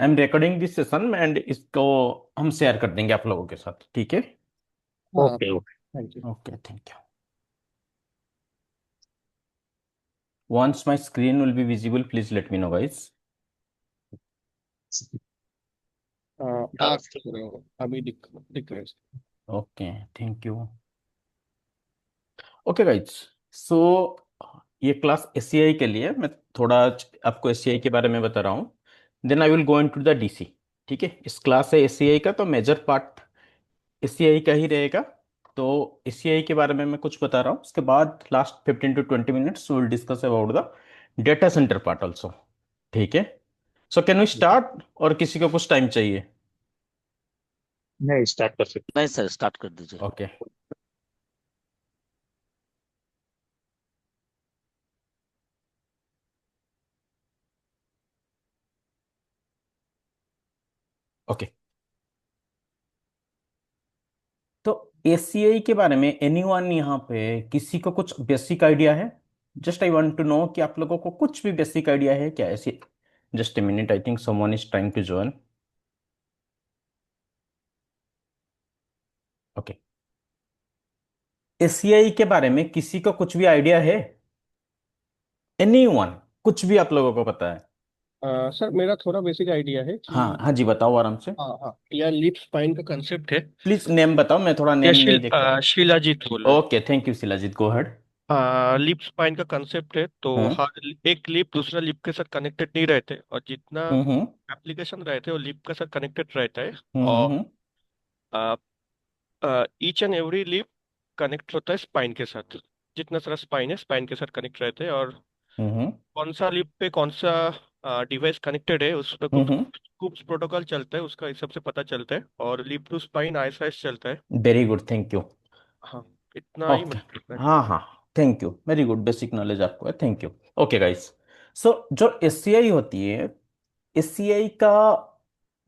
I am recording this session and इसको हम share कर देंगे आप लोगों के साथ, ठीक है? हाँ, okay okay. Thank you. Okay, thank you. Once my screen will be visible please let me know guys. हाँ, हाँ। दिख रहे हो अभी, दिख रहे हैं। Okay, thank you. Okay guys, so ये क्लास एससीआई के लिए मैं थोड़ा आपको एससीआई के बारे में बता रहा हूँ। Then I will go into the DC. ठीक है, इस क्लास है एससीआई का, तो मेजर पार्ट एससीआई का ही रहेगा। तो एससीआई के बारे में मैं कुछ बता रहा हूँ, उसके बाद last 15 to 20 minutes will discuss about the data centre part also. ठीक है, सो कैन वी स्टार्ट, और किसी को कुछ टाइम चाहिए? नहीं, स्टार्ट कर सकते। नहीं सर, स्टार्ट कर दीजिए। ओके। ओके, तो एसीआई के बारे में एनीवन यहाँ पे किसी को कुछ बेसिक आइडिया है? Just I want to know कि आप लोगों को कुछ भी बेसिक आइडिया है क्या ऐसी? Just a minute, I think someone is trying to join. Okay, ACI के बारे में किसी को कुछ भी आइडिया है? एनीवन, कुछ भी आप लोगों को पता है? सर, मेरा थोड़ा बेसिक आइडिया है हाँ कि हाँ जी, बताओ आराम से। हाँ हाँ, यह लिप स्पाइन का कंसेप्ट है। प्लीज नेम बताओ, मैं थोड़ा यह नेम नहीं देखता। शिलाजीत बोल रहे okay, thank you shilajit, go head. हैं। लिप स्पाइन का कंसेप्ट है, तो हम्म हर एक लिप दूसरा लिप के साथ कनेक्टेड नहीं रहते, और जितना हम्म एप्लीकेशन रहते हैं वो लिप के साथ कनेक्टेड रहता है। हम्म और hmm each and every lip connect होता है स्पाइन के साथ। जितना सारा स्पाइन है स्पाइन के साथ कनेक्ट रहते हैं, और हम्म कौन सा लिप पे कौन सा डिवाइस कनेक्टेड है उसमें कुछ हम्म कुछ प्रोटोकॉल चलता है, उसका हिसाब से पता चलता है, और लिप टू स्पाइन आईएसआईएस चलता है। Very good, thank you. हाँ, इतना ही ओके, मुझे पता है। हाँ हाँ, thank you, very good, basic knowledge आपको है, थैंक यू। ओके गाइस, सो जो एससीआई होती है, एससीआई का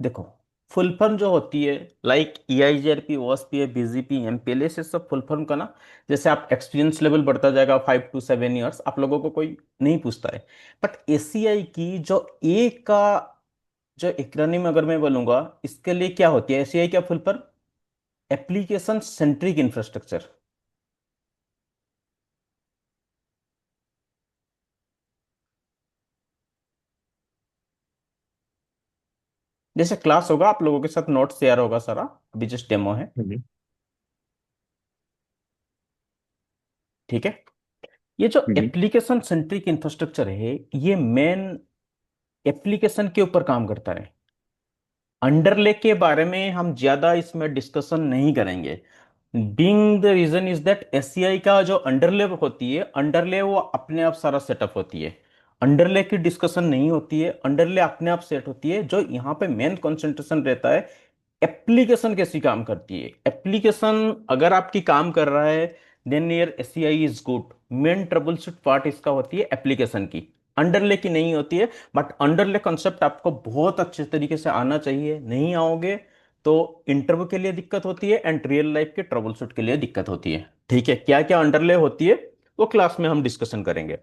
देखो फुल फॉर्म जो होती है, लाइक ईआईजीआरपी, ओएसपीए, बीजीपी, एमपीएलए, से सब फुल फॉर्म का ना, जैसे आप एक्सपीरियंस लेवल बढ़ता जाएगा 5 to 7 ईयर्स, आप लोगों को कोई नहीं पूछता है। बट एससीआई की जो ए का जो एक्रोनिम अगर मैं बोलूंगा, इसके लिए क्या होती है एससीआई क्या full form? Application centric infrastructure. जैसे क्लास होगा, आप लोगों के साथ नोट शेयर होगा सारा, अभी जस्ट डेमो है। हम्म। ठीक है, ये जो हम्म। एप्लीकेशन सेंट्रिक इंफ्रास्ट्रक्चर है, ये मेन एप्लीकेशन के ऊपर काम करता है। अंडरले के बारे में हम ज्यादा इसमें डिस्कशन नहीं करेंगे। Being the reason is that SCI का जो अंडरले होती है, अंडरले वो अपने आप सारा सेटअप होती है। अंडरले की डिस्कशन नहीं होती है, अंडरले अपने आप सेट होती है। जो यहाँ पे मेन कंसंट्रेशन रहता है, एप्लीकेशन कैसी काम करती है। एप्लीकेशन अगर आपकी काम कर रहा है, then your SCI is good. Main troubleshoot part इसका होती है एप्लीकेशन की, अंडरले की नहीं होती है। बट अंडरले कंसेप्ट आपको बहुत अच्छे तरीके से आना चाहिए, नहीं आओगे तो इंटरव्यू के लिए दिक्कत होती है, एंड रियल लाइफ के ट्रबल शूट के लिए दिक्कत होती है। ठीक है, क्या क्या अंडरले होती है वो क्लास में हम डिस्कशन करेंगे।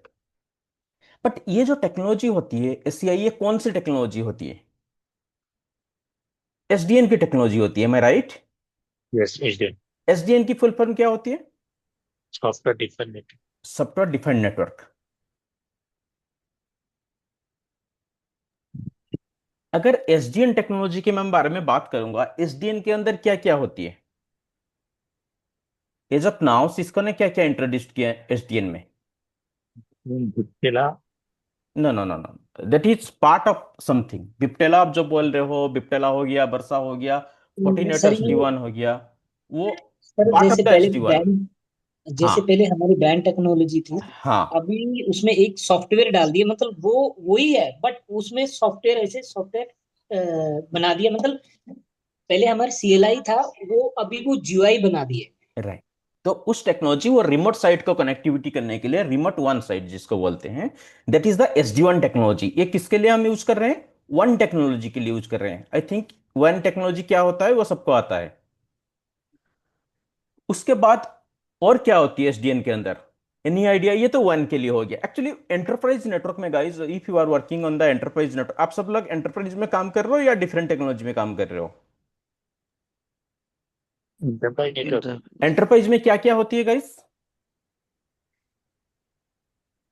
बट ये जो टेक्नोलॉजी होती है एससीआई, ये कौन सी टेक्नोलॉजी होती है? एसडीएन की टेक्नोलॉजी होती है, मैं राइट? Yes, HDM. एसडीएन की फुल फॉर्म क्या होती है? Software different. Software defined network. अगर एसडीएन टेक्नोलॉजी के मैं बारे में बात करूंगा, एसडीएन के अंदर क्या क्या होती है? एज ऑफ नाउ सिस्को ने क्या क्या इंट्रोड्यूस किया है एसडीएन में? बिप्टेला। No no no no, that is part of something. बिप्टेला आप जो बोल रहे हो, बिप्टेला हो गया, बरसा हो गया, फोर्टिनेट सर एच डी ये वन हो गया, वो सर पार्ट ऑफ जैसे द एच पहले डी वन। बैंड हाँ जैसे पहले हमारी बैंड टेक्नोलॉजी थी। हाँ, अभी उसमें एक सॉफ्टवेयर डाल दिया, मतलब वो वही है, बट उसमें सॉफ्टवेयर ऐसे सॉफ्टवेयर बना दिया, मतलब पहले हमारे सीएलआई था, वो अभी वो जीयूआई बना दिए। राइट। तो उस टेक्नोलॉजी, वो रिमोट साइट को कनेक्टिविटी करने के लिए, रिमोट वन साइट जिसको बोलते हैं, that is the S D one technology. ये किसके लिए हम यूज कर रहे हैं? वन टेक्नोलॉजी के लिए यूज कर रहे हैं। आई थिंक वन टेक्नोलॉजी क्या होता है वो सबको आता है। उसके बाद और क्या होती है एसडीएन के अंदर? Any idea? ये तो वन के लिए हो गया। एक्चुअली एंटरप्राइज नेटवर्क में guys, if you are working on the enterprise network, आप सब लोग एंटरप्राइज में काम कर रहे हो या डिफरेंट टेक्नोलॉजी में काम कर रहे हो? Enterprise network. एंटरप्राइज में क्या क्या होती है गाइस?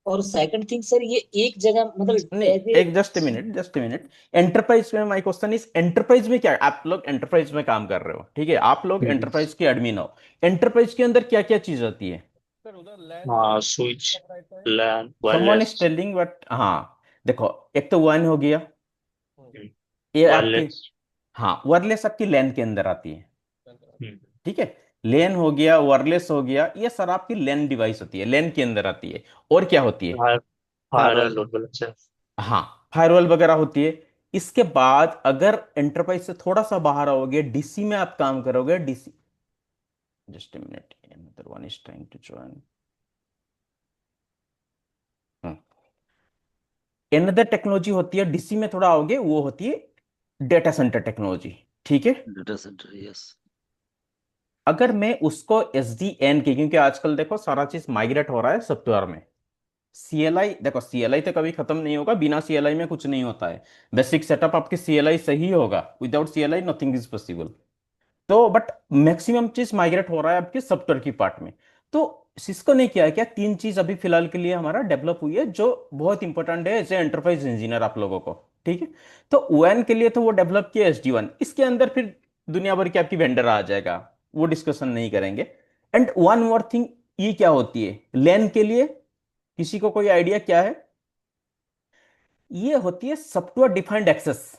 और सेकंड थिंग सर, ये एक जगह मतलब नहीं, एज ए, एक जस्ट ए मिनट। एंटरप्राइज में माय क्वेश्चन इज, एंटरप्राइज में क्या, आप लोग एंटरप्राइज में काम कर रहे हो, ठीक है, आप लोग Yes. एंटरप्राइज के एडमिन हो। एंटरप्राइज के अंदर क्या क्या चीज होती है? सर उधर लैन वाला Switch, सब रहता है। LAN, someone is wireless, telling but, हाँ, देखो, एक तो वन हो गया, हम्म, ये आपकी, wireless. हाँ, वायरलेस आपकी लैन के अंदर आती है, Hmm. ठीक है। लेन हो गया, वायरलेस हो गया, ये सर आपकी लैन डिवाइस होती है, लैन के अंदर आती है। और क्या होती है? Fire, firewall, firewall load balancer. हाँ, फायरवॉल वगैरह होती है। इसके बाद अगर एंटरप्राइज से थोड़ा सा बाहर आओगे, डीसी में आप काम करोगे, DC, just a minute, another one is trying to join. Another technology होती है, डीसी में थोड़ा आओगे, वो होती है डेटा सेंटर टेक्नोलॉजी, ठीक है। Data centre, yes. अगर मैं उसको एस डी एन के, क्योंकि आजकल देखो सारा चीज माइग्रेट हो रहा है सॉफ्टवेयर में, सीएलआई, देखो सीएलआई तो कभी खत्म नहीं होगा, बिना सीएलआई में कुछ नहीं होता है। बेसिक सेटअप आपकी सीएलआई सही होगा, without CLI nothing is possible. तो बट मैक्सिमम चीज माइग्रेट हो रहा है आपके सॉफ्टवेयर की पार्ट में। तो सिस्को ने किया है क्या, तीन चीज अभी फिलहाल के लिए हमारा डेवलप हुई है, जो बहुत इंपॉर्टेंट है एज ए एंटरप्राइज इंजीनियर आप लोगों को, ठीक है। तो ओएन के लिए तो वो डेवलप किया SD1, इसके अंदर फिर दुनिया भर की आपकी वेंडर आ जाएगा, वो डिस्कशन नहीं करेंगे। एंड वन मोर थिंग, ये क्या होती है लैन के लिए, किसी को कोई आइडिया क्या है? ये होती है सॉफ्टवेयर डिफाइंड एक्सेस,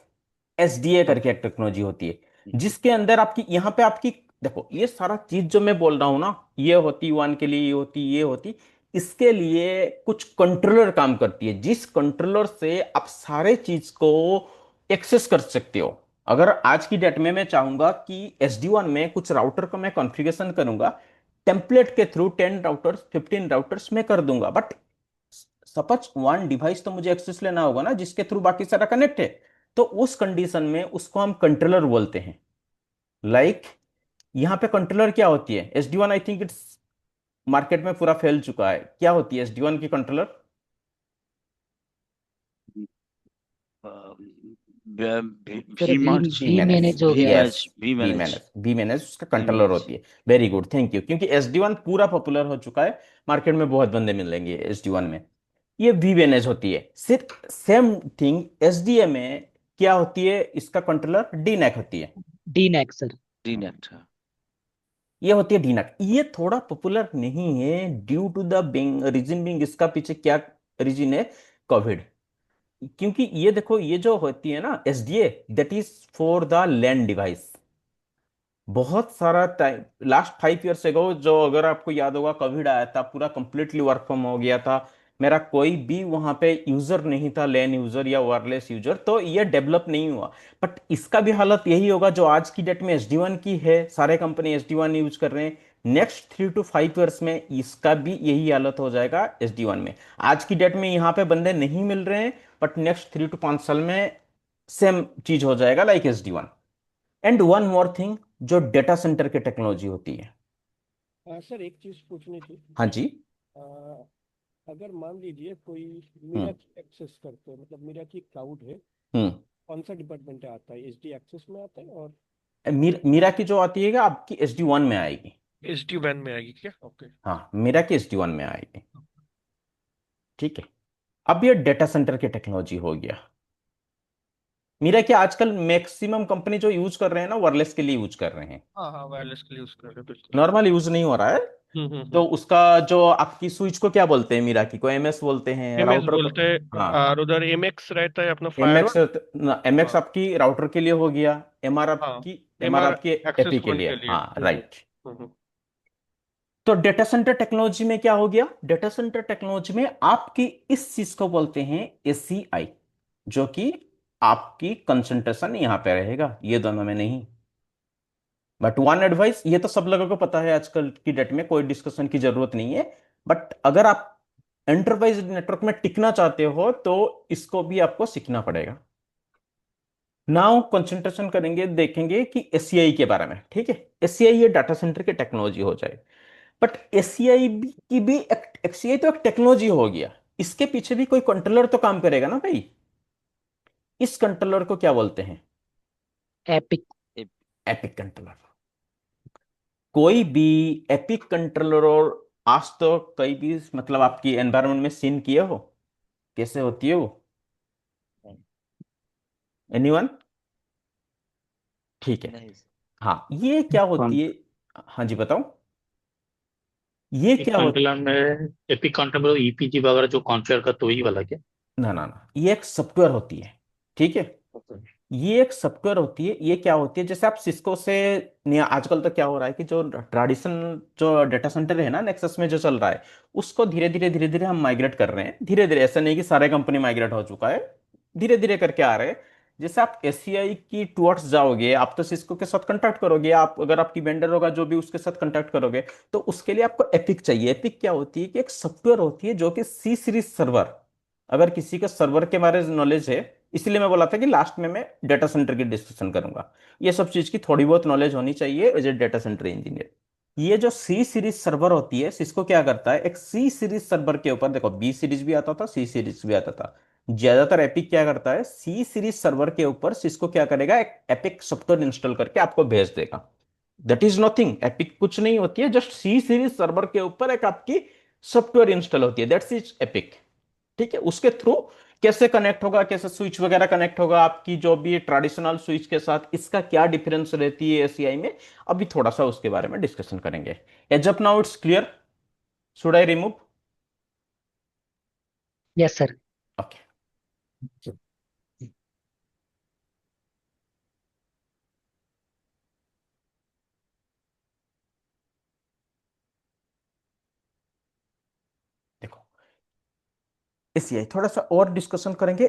SDA करके एक टेक्नोलॉजी होती है, जिसके अंदर आपकी, यहाँ पे आपकी, देखो ये सारा चीज जो मैं बोल रहा हूं ना, ये होती वन के लिए, ये होती, ये होती, इसके लिए कुछ कंट्रोलर काम करती है, जिस कंट्रोलर से आप सारे चीज को एक्सेस कर सकते हो। अगर आज की डेट में मैं चाहूंगा कि SD1 में कुछ राउटर को मैं कॉन्फ़िगरेशन करूंगा, टेम्पलेट के थ्रू 10 राउटर्स 15 राउटर्स में कर दूंगा, बट सपोज वन डिवाइस तो मुझे एक्सेस लेना होगा ना, जिसके थ्रू बाकी सारा कनेक्ट है। तो उस कंडीशन में उसको हम कंट्रोलर बोलते हैं। लाइक यहाँ पे कंट्रोलर क्या होती है? SD1 I think its market में पूरा फैल चुका है, क्या होती है SD1 की controller? We march, we we manage, manage हो वी गया। Yes, match, we we manage, manage, we manage उसका वी कंट्रोलर मैनेज। होती है। वेरी गुड, थैंक यू, क्योंकि SD1 पूरा पॉपुलर हो चुका है, मार्केट में बहुत बंदे मिलेंगे SD1 में। ये वी मैनेज होती है। सिर्फ सेम थिंग SDA में क्या होती है, इसका कंट्रोलर डीनैक होती है। DNAC sir. D net. ये होती है डीनैक। ये थोड़ा पॉपुलर नहीं है due to the being reason, being इसका पीछे क्या रीजन है? कोविड। क्योंकि ये देखो, ये जो होती है ना SDA, that is for the land device. बहुत सारा टाइम, लास्ट 5 इयर्स एगो, जो अगर आपको याद होगा, कोविड आया था, पूरा कंप्लीटली वर्क फ्रॉम हो गया था, मेरा कोई भी वहां पे यूजर नहीं था, लैन यूजर या वायरलेस यूजर, तो ये डेवलप नहीं हुआ। बट इसका भी हालत यही होगा जो आज की डेट में SD1 की है, सारे कंपनी SD1 यूज कर रहे हैं। नेक्स्ट 3 to 5 इयर्स में इसका भी यही हालत हो जाएगा SD1 में। आज की डेट में यहाँ पे बंदे नहीं मिल रहे हैं, बट नेक्स्ट 3 to 5 साल में सेम चीज हो जाएगा like SD1। And one more thing, जो डेटा सेंटर की टेक्नोलॉजी होती है। सर एक चीज पूछनी थी। हाँ जी। आ, अगर मान लीजिए कोई हम्म। मीरा की एक्सेस करते हैं, मतलब मीरा की क्लाउड है, हम्म। कौन सा डिपार्टमेंट आता है? एसडी एक्सेस में आता है और मीरा की जो आती है आपकी SD1 में आएगी। एसडी वैन में आएगी क्या? ओके। हाँ, मीरा की SD1 में आएगी, ठीक है। अब ये डेटा सेंटर की टेक्नोलॉजी हो गया। मीरा की आजकल मैक्सिमम कंपनी जो यूज कर रहे हैं ना, वायरलेस के लिए यूज कर रहे हैं, हाँ हाँ, वायरलेस के लिए यूज कर रहे हैं, बिल्कुल। नॉर्मल यूज नहीं हो रहा है। तो हम्म। उसका जो आपकी स्विच को क्या बोलते हैं, मीरा की को MS बोलते हैं, एमएस राउटर को, बोलते हैं, हाँ, और उधर एमएक्स रहता है अपना MX, फायरवॉल। MX हाँ आपकी राउटर के लिए हो गया, MR हाँ, आपकी, MR एमआर आपकी एक्सेस एपी के पॉइंट लिए, के लिए। हाँ, राइट। हम्म। तो डेटा सेंटर टेक्नोलॉजी में क्या हो गया? डेटा सेंटर टेक्नोलॉजी में आपकी इस चीज को बोलते हैं ACI, जो कि आपकी कंसंट्रेशन यहां पे रहेगा, ये दोनों में नहीं। बट वन एडवाइस, ये तो सब लोगों को पता है, आजकल की डेट में कोई डिस्कशन की जरूरत नहीं है। बट अगर आप एंटरप्राइज नेटवर्क में टिकना चाहते हो तो इसको भी आपको सीखना पड़ेगा। नाउ कंसंट्रेशन करेंगे, देखेंगे कि ACI के बारे में, ठीक है। ACI ये डाटा सेंटर की टेक्नोलॉजी हो जाए। बट एसीआई की भी एसीआई तो एक टेक्नोलॉजी हो गया, इसके पीछे भी कोई कंट्रोलर तो काम करेगा ना भाई। इस कंट्रोलर को क्या बोलते हैं? एपिक। Epic controller. कोई भी एपिक कंट्रोलर, और आज तो कई भी मतलब आपकी एनवायरनमेंट में सीन किए हो, कैसे होती है वो? एनीवन? ठीक है। नहीं हाँ, ये क्या होती है? हाँ जी बताओ, ये एक क्या होती? कंट्रोलर में एपिक कंट्रोलर ईपीजी वगैरह जो कॉन्फ़िगर करते वही वाला क्या? ना ना ना, ये एक सॉफ्टवेयर होती है, ठीक है। ये एक सॉफ्टवेयर होती है। ये क्या होती है, जैसे आप सिस्को से, आजकल तो क्या हो रहा है कि जो ट्रेडिशनल जो डेटा सेंटर है ना नेक्सस में जो चल रहा है, उसको धीरे धीरे हम माइग्रेट कर रहे हैं। धीरे धीरे, ऐसा नहीं कि सारे कंपनी माइग्रेट हो चुका है, धीरे धीरे करके आ रहे हैं। जैसे आप एसीआई की टूवर्ड्स जाओगे, आप तो सिस्को के साथ कांटेक्ट करोगे, आप अगर आपकी वेंडर होगा जो भी, उसके साथ कांटेक्ट करोगे, तो उसके लिए आपको एपिक चाहिए। एपिक क्या होती है कि एक सॉफ्टवेयर होती है जो कि सी सीरीज सर्वर, अगर किसी का सर्वर के बारे में नॉलेज है, इसलिए मैं बोला था कि लास्ट में मैं डेटा सेंटर की डिस्कशन करूंगा। ये सब चीज की थोड़ी बहुत नॉलेज होनी चाहिए as a data center engineer. ये जो सी सीरीज सर्वर होती है, सिस्को क्या करता है, एक सी सीरीज सर्वर के ऊपर, देखो बी सीरीज भी आता था, सी सीरीज भी आता था, ज्यादातर एपिक क्या करता है, सी सीरीज सर्वर के ऊपर सिस्को क्या करेगा, एक एपिक सॉफ्टवेयर इंस्टॉल करके आपको भेज देगा। दैट इज नथिंग, एपिक कुछ नहीं होती है, जस्ट सी सीरीज सर्वर के ऊपर एक आपकी सॉफ्टवेयर इंस्टॉल होती है, दैट्स इज एपिक। ठीक है, उसके थ्रू कैसे कनेक्ट होगा, कैसे स्विच वगैरह कनेक्ट होगा आपकी जो भी ट्रेडिशनल स्विच के साथ, इसका क्या डिफरेंस रहती है एसीआई में, अभी थोड़ा सा उसके बारे में डिस्कशन करेंगे। As of now it's clear, should I remove? Yes sir. Okay. देखो, एसीआई थोड़ा सा और डिस्कशन करेंगे।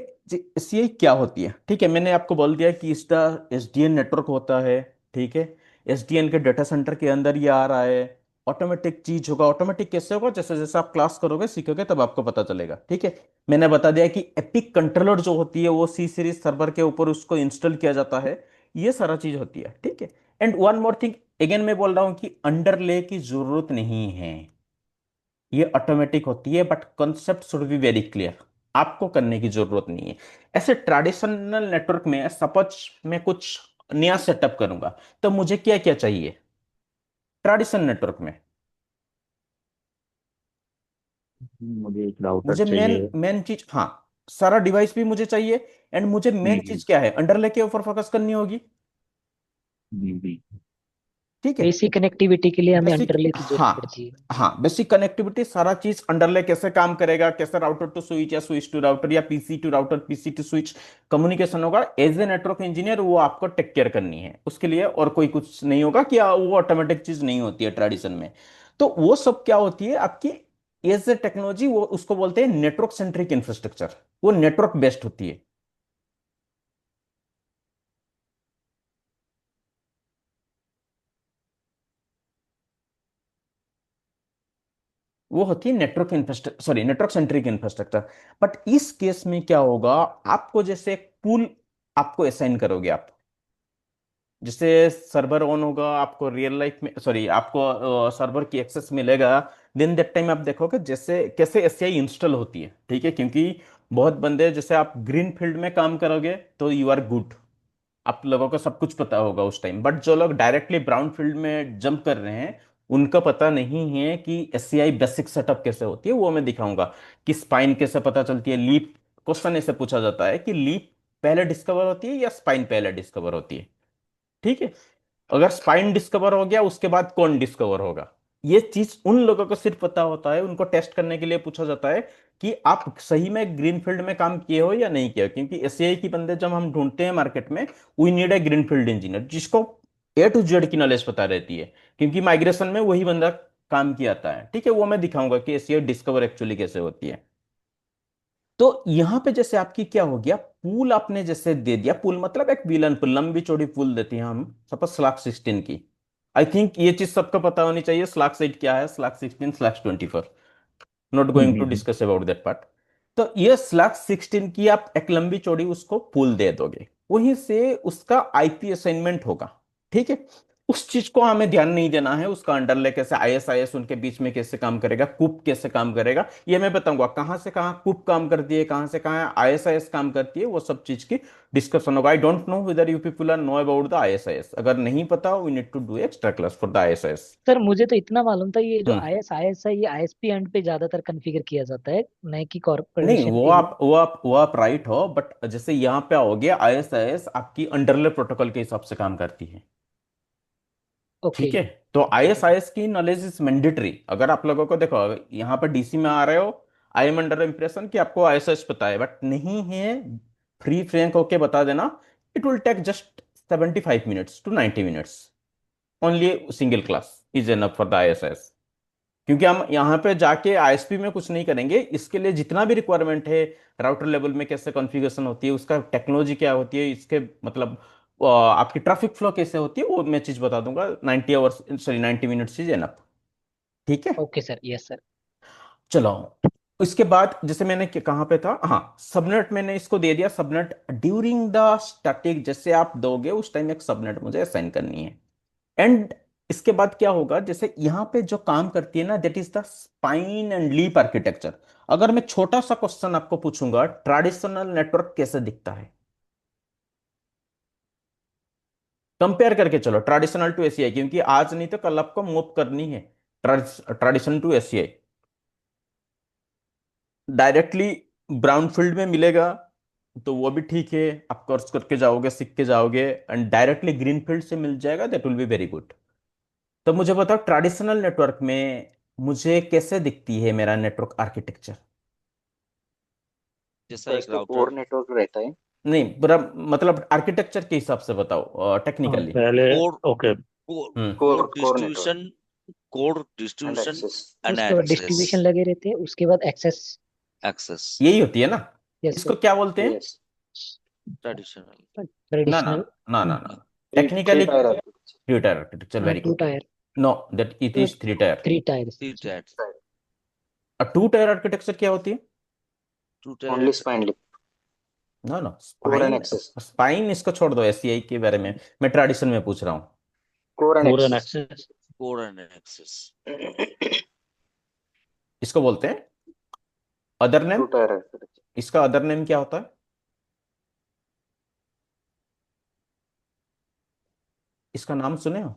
एसीआई क्या होती है, ठीक है, मैंने आपको बोल दिया कि इसका एसडीएन नेटवर्क होता है, ठीक है। एसडीएन के डेटा सेंटर के अंदर ये आ रहा है, ऑटोमेटिक चीज होगा। ऑटोमेटिक कैसे होगा, जैसे जैसे आप क्लास करोगे सीखोगे तब आपको पता चलेगा, ठीक है। मैंने बता दिया कि एपिक कंट्रोलर जो होती है वो सी सीरीज सर्वर के ऊपर उसको इंस्टॉल किया जाता है, ये सारा चीज होती है, ठीक है। And one more thing, again मैं बोल रहा हूं कि अंडरले की जरूरत नहीं है, ये ऑटोमेटिक होती है, but concept should be very clear, आपको करने की जरूरत नहीं है। ऐसे ट्रेडिशनल नेटवर्क में सपोज मैं कुछ नया सेटअप करूंगा, तो मुझे क्या क्या चाहिए ट्रेडिशनल नेटवर्क में? मुझे एक राउटर मुझे मेन चाहिए। मेन चीज, हाँ, सारा डिवाइस भी मुझे चाहिए। एंड मुझे मेन हम्म, चीज क्या है, अंडरले के ऊपर फोकस करनी होगी, हम्म। ठीक है। बेसिक कनेक्टिविटी के लिए हमें बेसिक, अंडरले की जरूरत हाँ, पड़ती है। हाँ, बेसिक कनेक्टिविटी, सारा चीज अंडरले कैसे काम करेगा, कैसे राउटर टू स्विच या स्विच टू राउटर या PC to router PC to switch communication होगा, एज ए नेटवर्क इंजीनियर वो आपको टेक केयर करनी है उसके लिए, और कोई कुछ नहीं होगा कि वो ऑटोमेटिक चीज नहीं होती है ट्रेडिशन में। तो वो सब क्या होती है आपकी एज ए टेक्नोलॉजी, वो उसको बोलते हैं नेटवर्क सेंट्रिक इंफ्रास्ट्रक्चर, वो नेटवर्क बेस्ड होती है। वो होती है network infrastructure, sorry, network centric infrastructure. But इस केस में क्या होगा, आपको जैसे एक पूल आपको असाइन करोगे आप, जैसे सर्वर ऑन होगा, आपको रियल लाइफ में, सॉरी, आपको सर्वर की एक्सेस मिलेगा, देन दैट टाइम आप देखोगे जैसे कैसे एसआई इंस्टॉल होती है, ठीक है। क्योंकि बहुत बंदे, जैसे आप ग्रीन फील्ड में काम करोगे तो यू आर गुड, आप लोगों को सब कुछ पता होगा उस टाइम, बट जो लोग डायरेक्टली ब्राउन फील्ड में जंप कर रहे हैं, उनका पता नहीं है कि एससीआई बेसिक सेटअप कैसे होती है, वो मैं दिखाऊंगा। कि स्पाइन कैसे पता चलती है, लीप, क्वेश्चन ऐसे पूछा जाता है कि लीप पहले डिस्कवर होती है या स्पाइन पहले डिस्कवर होती है, ठीक है। अगर स्पाइन डिस्कवर हो गया, उसके बाद कौन डिस्कवर होगा, ये चीज उन लोगों को सिर्फ पता होता है, उनको टेस्ट करने के लिए पूछा जाता है कि आप सही में ग्रीन फील्ड में काम किए हो या नहीं किए हो। क्योंकि एससीआई की बंदे जब हम ढूंढते हैं मार्केट में, we need a green field engineer जिसको ए टू जेड की नॉलेज पता रहती है, क्योंकि माइग्रेशन में वही बंदा काम किया आता है, ठीक है। वो मैं दिखाऊंगा कि एससीआई डिस्कवर एक्चुअली कैसे होती है। तो यहां पे जैसे आपकी क्या हो गया, पूल आपने जैसे दे दिया, पूल मतलब एक विलन पुल, लंबी चौड़ी पूल देती हैं हम, सपोज स्लैक 16 की। आई थिंक ये चीज सबको पता होनी चाहिए, स्लैक 8 क्या है, slack 16, slack 24, not going to discuss about that part. तो ये स्लैक 16 की आप एक लंबी चौड़ी उसको पूल दे दोगे, वहीं से उसका आईपी असाइनमेंट होगा, ठीक है। उस चीज को हमें ध्यान नहीं देना है, उसका अंडरले कैसे, आईएसआईएस उनके बीच में कैसे काम करेगा, कूप कैसे काम करेगा, ये मैं बताऊंगा। कहाँ से कहाँ कूप काम करती है, कहाँ से कहाँ आईएसआईएस काम करती है, वो सब चीज की डिस्कशन होगा। I don't know whether you people are know about the ISIS. अगर नहीं पता, we need to do extra class for the ISIS. Sir मुझे तो इतना मालूम था, ये जो हम्म। IS है ये ISP एंड पे ज्यादातर कॉन्फ़िगर किया जाता है, नहीं कि नहीं, कॉर्पोरेशन वो के लिए। आप राइट हो, बट जैसे यहाँ पे आओगे, आईएसआईएस आपकी अंडरले प्रोटोकॉल के हिसाब से काम करती है। ओके। ठीक है। तो आईएसआईएस की नॉलेज इज मैंडेटरी। अगर आप लोगों को देखो, यहाँ पर डीसी में आ रहे हो, आई एम अंडर इम्प्रेशन कि आपको आईएसआईएस पता है, बट नहीं है। फ्री फ्रैंक होके बता देना, it will take just 75 minutes to 90 minutes. Only single class is enough for the ISIS. क्योंकि हम यहाँ पे जाके आईएसपी में कुछ नहीं करेंगे, इसके लिए जितना भी रिक्वायरमेंट है, राउटर लेवल में कैसे कॉन्फ़िगरेशन होती है, उसका टेक्नोलॉजी क्या होती है, इसके मतलब आपकी ट्रैफिक फ्लो कैसे होती है, वो मैं चीज बता दूंगा। 90 hours, sorry 90 minutes is enough. ठीक है। Okay sir, yes sir. चलो, इसके बाद जैसे मैंने कहाँ पे था, हाँ, सबनेट मैंने इसको दे दिया। सबनेट ड्यूरिंग द स्टैटिक, जैसे आप दोगे उस टाइम एक सबनेट मुझे असाइन करनी है। एंड इसके बाद क्या होगा, जैसे यहां पे जो काम करती है ना, that is the spine and leaf architecture. अगर मैं छोटा सा क्वेश्चन आपको पूछूंगा, ट्रेडिशनल नेटवर्क कैसे दिखता है, कंपेयर करके चलो ट्रेडिशनल टू एसीआई, क्योंकि आज नहीं तो कल आपको मूव करनी है traditional to ACI. Directly brown field में मिलेगा तो वो भी ठीक है, आप कोर्स करके जाओगे, सीख के जाओगे। एंड डायरेक्टली ग्रीन फील्ड से मिल जाएगा, that will be very good. तो मुझे बताओ, ट्रेडिशनल नेटवर्क में मुझे कैसे दिखती है मेरा नेटवर्क आर्किटेक्चर। जैसा तो एक इस पे राउटर। कोर नेटवर्क रहता है। नहीं, पूरा मतलब आर्किटेक्चर के हिसाब से बताओ, हाँ, टेक्निकली। पहले core okay. Core hmm. Core core core network distribution core and distribution access. And उसके बाद एक्सेस डिस्ट्रीब्यूशन लगे रहते हैं, उसके बाद एक्सेस। एक्सेस यही होती है ना। यस इसको सर। क्या बोलते हैं? यस। ट्रेडिशनल ना ना ट्रेडिशनल। ना ना ना, three technically tier architecture. Three tier architecture, very too good. Tier. No, that it is three tier. 3 tiers. Three tier two tier architecture क्या होती है? Two only tier spine leaf. ना ना, core and spine. Access. Spine इसको छोड़ दो, ACI के बारे में मैं ट्रेडिशन में पूछ रहा हूँ। Core and core and access. Access. Core and access इसको बोलते हैं other to name. Tier architecture. इसका अदर नेम क्या होता है? इसका नाम सुने हो?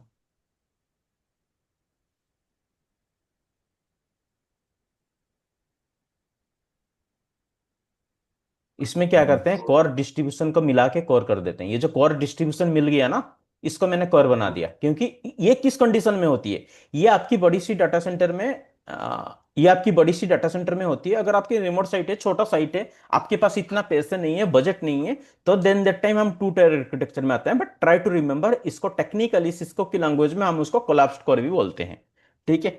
इसमें क्या करते हैं, कोर डिस्ट्रीब्यूशन को मिला के कोर कर देते हैं। ये जो कोर डिस्ट्रीब्यूशन मिल गया ना, इसको मैंने कोर बना दिया। क्योंकि ये किस कंडीशन में होती है, ये आपकी बड़ी सी डाटा सेंटर में, ये आपकी बड़ी सी डाटा सेंटर में होती है। अगर आपकी रिमोट साइट है, छोटा साइट है, आपके पास इतना पैसे नहीं है, बजट नहीं है, तो देन दैट टाइम हम टू टायर आर्किटेक्चर में आते हैं। बट ट्राई टू रिमेंबर, इसको टेक्निकली सिस्को की लैंग्वेज में हम उसको कोलैप्स्ड कोर भी बोलते हैं। ठीक है।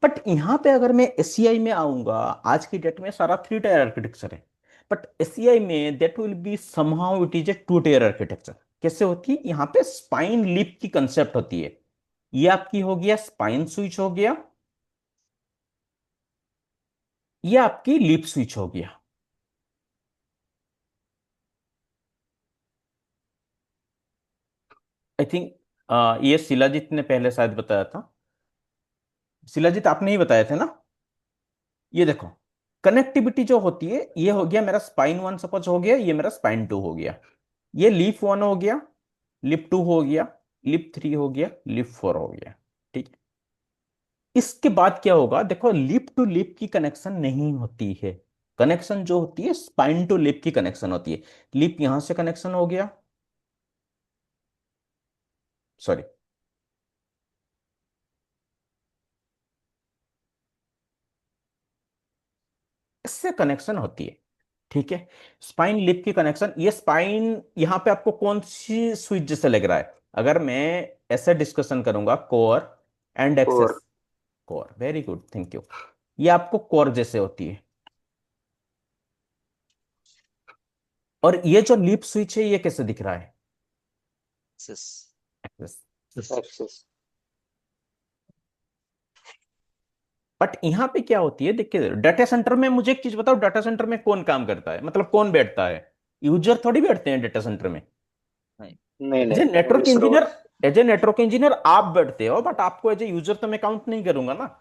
बट यहाँ पे अगर मैं एसीआई में आऊंगा, आज की डेट में सारा थ्री टायर आर्किटेक्चर है। बट एसीआई में that will be somehow it is a two tier architecture. कैसे होती है? यहाँ पे स्पाइन लीप की कंसेप्ट होती है। ये आपकी हो गया स्पाइन स्विच हो गया, ये आपकी लीप स्विच हो गया। आई थिंक ये शिलाजीत ने पहले शायद बताया था। शिलाजीत, आपने ही बताया था ना? ये देखो, कनेक्टिविटी जो होती है, ये हो गया मेरा स्पाइन वन सपोज हो गया, ये मेरा स्पाइन टू हो गया, ये लीफ वन हो गया, लिप टू हो गया, लिप थ्री हो गया, लिप फोर हो गया। ठीक है। इसके बाद क्या होगा, देखो, लिप टू लिप की कनेक्शन नहीं होती है। कनेक्शन जो होती है, स्पाइन टू लिप की कनेक्शन होती है। लिप यहां से कनेक्शन हो गया, सॉरी, इससे कनेक्शन होती है। ठीक है। स्पाइन लिप की कनेक्शन, ये स्पाइन यहां पे आपको कौन सी स्विच जैसे लग रहा है? अगर मैं ऐसे डिस्कशन करूंगा, core and core. Access. Core, very good, thank you. ये आपको कोर जैसे होती है। और ये जो लीप स्विच है, ये कैसे दिख रहा है? Access access. एक्सेस। बट यहां पे क्या होती है, देखिए, डाटा सेंटर में मुझे एक चीज बताओ, डाटा सेंटर में कौन काम करता है, मतलब कौन बैठता है? यूजर थोड़ी बैठते हैं डाटा सेंटर में। नहीं नहीं एज ए नहीं, only network engineer, servers. As a network engineer आप बैठते हो, बट आपको एज ए यूजर तो मैं काउंट नहीं करूंगा ना।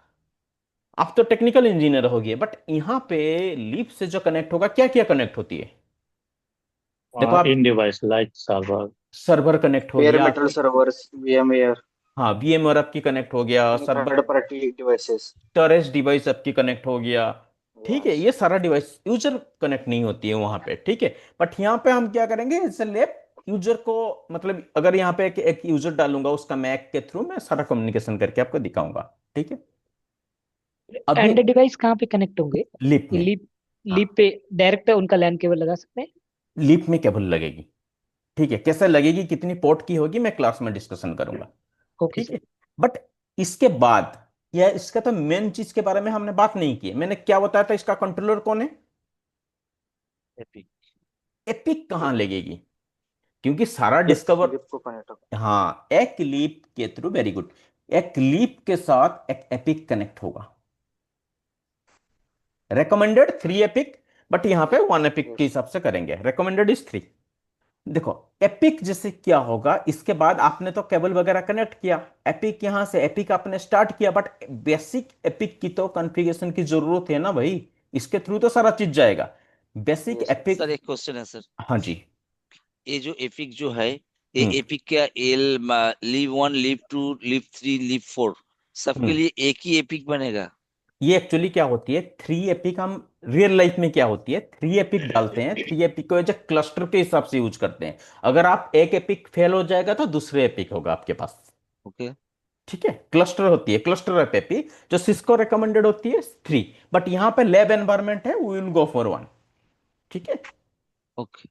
आप तो टेक्निकल इंजीनियर होगे, बट यहाँ पे लीप से जो कनेक्ट होगा, क्या क्या कनेक्ट होती है? देखो आप, in device like server. Server connect हो bare गया metal आपके। servers, VMware, हाँ, वीएमआर आपकी कनेक्ट हो गया, server, third party devices. Storage device आपकी कनेक्ट हो गया। ठीक है, Yes. ये सारा डिवाइस यूजर कनेक्ट नहीं होती है वहां पे, ठीक है। बट यहाँ पे हम क्या करेंगे, इससे लेप यूजर को, मतलब अगर यहाँ पे एक यूजर डालूंगा, उसका मैक के थ्रू मैं सारा कम्युनिकेशन करके आपको दिखाऊंगा, ठीक है। अभी एंड डिवाइस कहाँ पे कनेक्ट होंगे? लीप में। लीप, हाँ, लीप पे डायरेक्ट उनका लैन केबल लगा सकते हैं? लीप में केबल लगेगी। ठीक है, कैसे लगेगी, कितनी पोर्ट की होगी, मैं क्लास में डिस्कशन करूंगा। ओके ठीक सर। है। बट इसके बाद, या इसका तो मेन चीज के बारे में हमने बात नहीं की है। मैंने क्या बताया था, इसका कंट्रोलर कौन है? Epic. एपिक कहाँ लगेगी? क्योंकि सारा Lip डिस्कवर, lip को connect होगा. हाँ, एक लीप के थ्रू, वेरी गुड, एक लीप के साथ एक एपिक कनेक्ट होगा। रेकमेंडेड 3 एपिक, बट यहां पे 1 एपिक के Yes. हिसाब से करेंगे, रेकमेंडेड इज 3। देखो, एपिक जैसे क्या होगा, इसके बाद आपने तो केबल वगैरह कनेक्ट किया, एपिक यहां से एपिक आपने स्टार्ट किया, बट बेसिक एपिक की तो कॉन्फ़िगरेशन की जरूरत है ना भाई, इसके थ्रू तो सारा चीज जाएगा। Basic Yes. एपिक। सर एक क्वेश्चन है सर, हाँ जी। ये जो एपिक जो है, ये हम्म एपिक क्या L leave 1 leave 2 leave 3 leave 4 सबके हम्म लिए एक ही एपिक बनेगा? ये एक्चुअली क्या होती है, 3 एपिक हम रियल लाइफ में क्या होती है, 3 एपिक डालते हैं, 3 एपिक को एज ए क्लस्टर के हिसाब से यूज करते हैं। अगर आप एक एपिक फेल हो जाएगा तो दूसरे एपिक होगा आपके पास। ओके। ठीक है, क्लस्टर होती है, क्लस्टर ऑफ एपी, जो सिस्को रिकमेंडेड होती है 3। बट यहां पे लैब एनवायरनमेंट है, वी विल गो फॉर 1। ठीक है। ओके।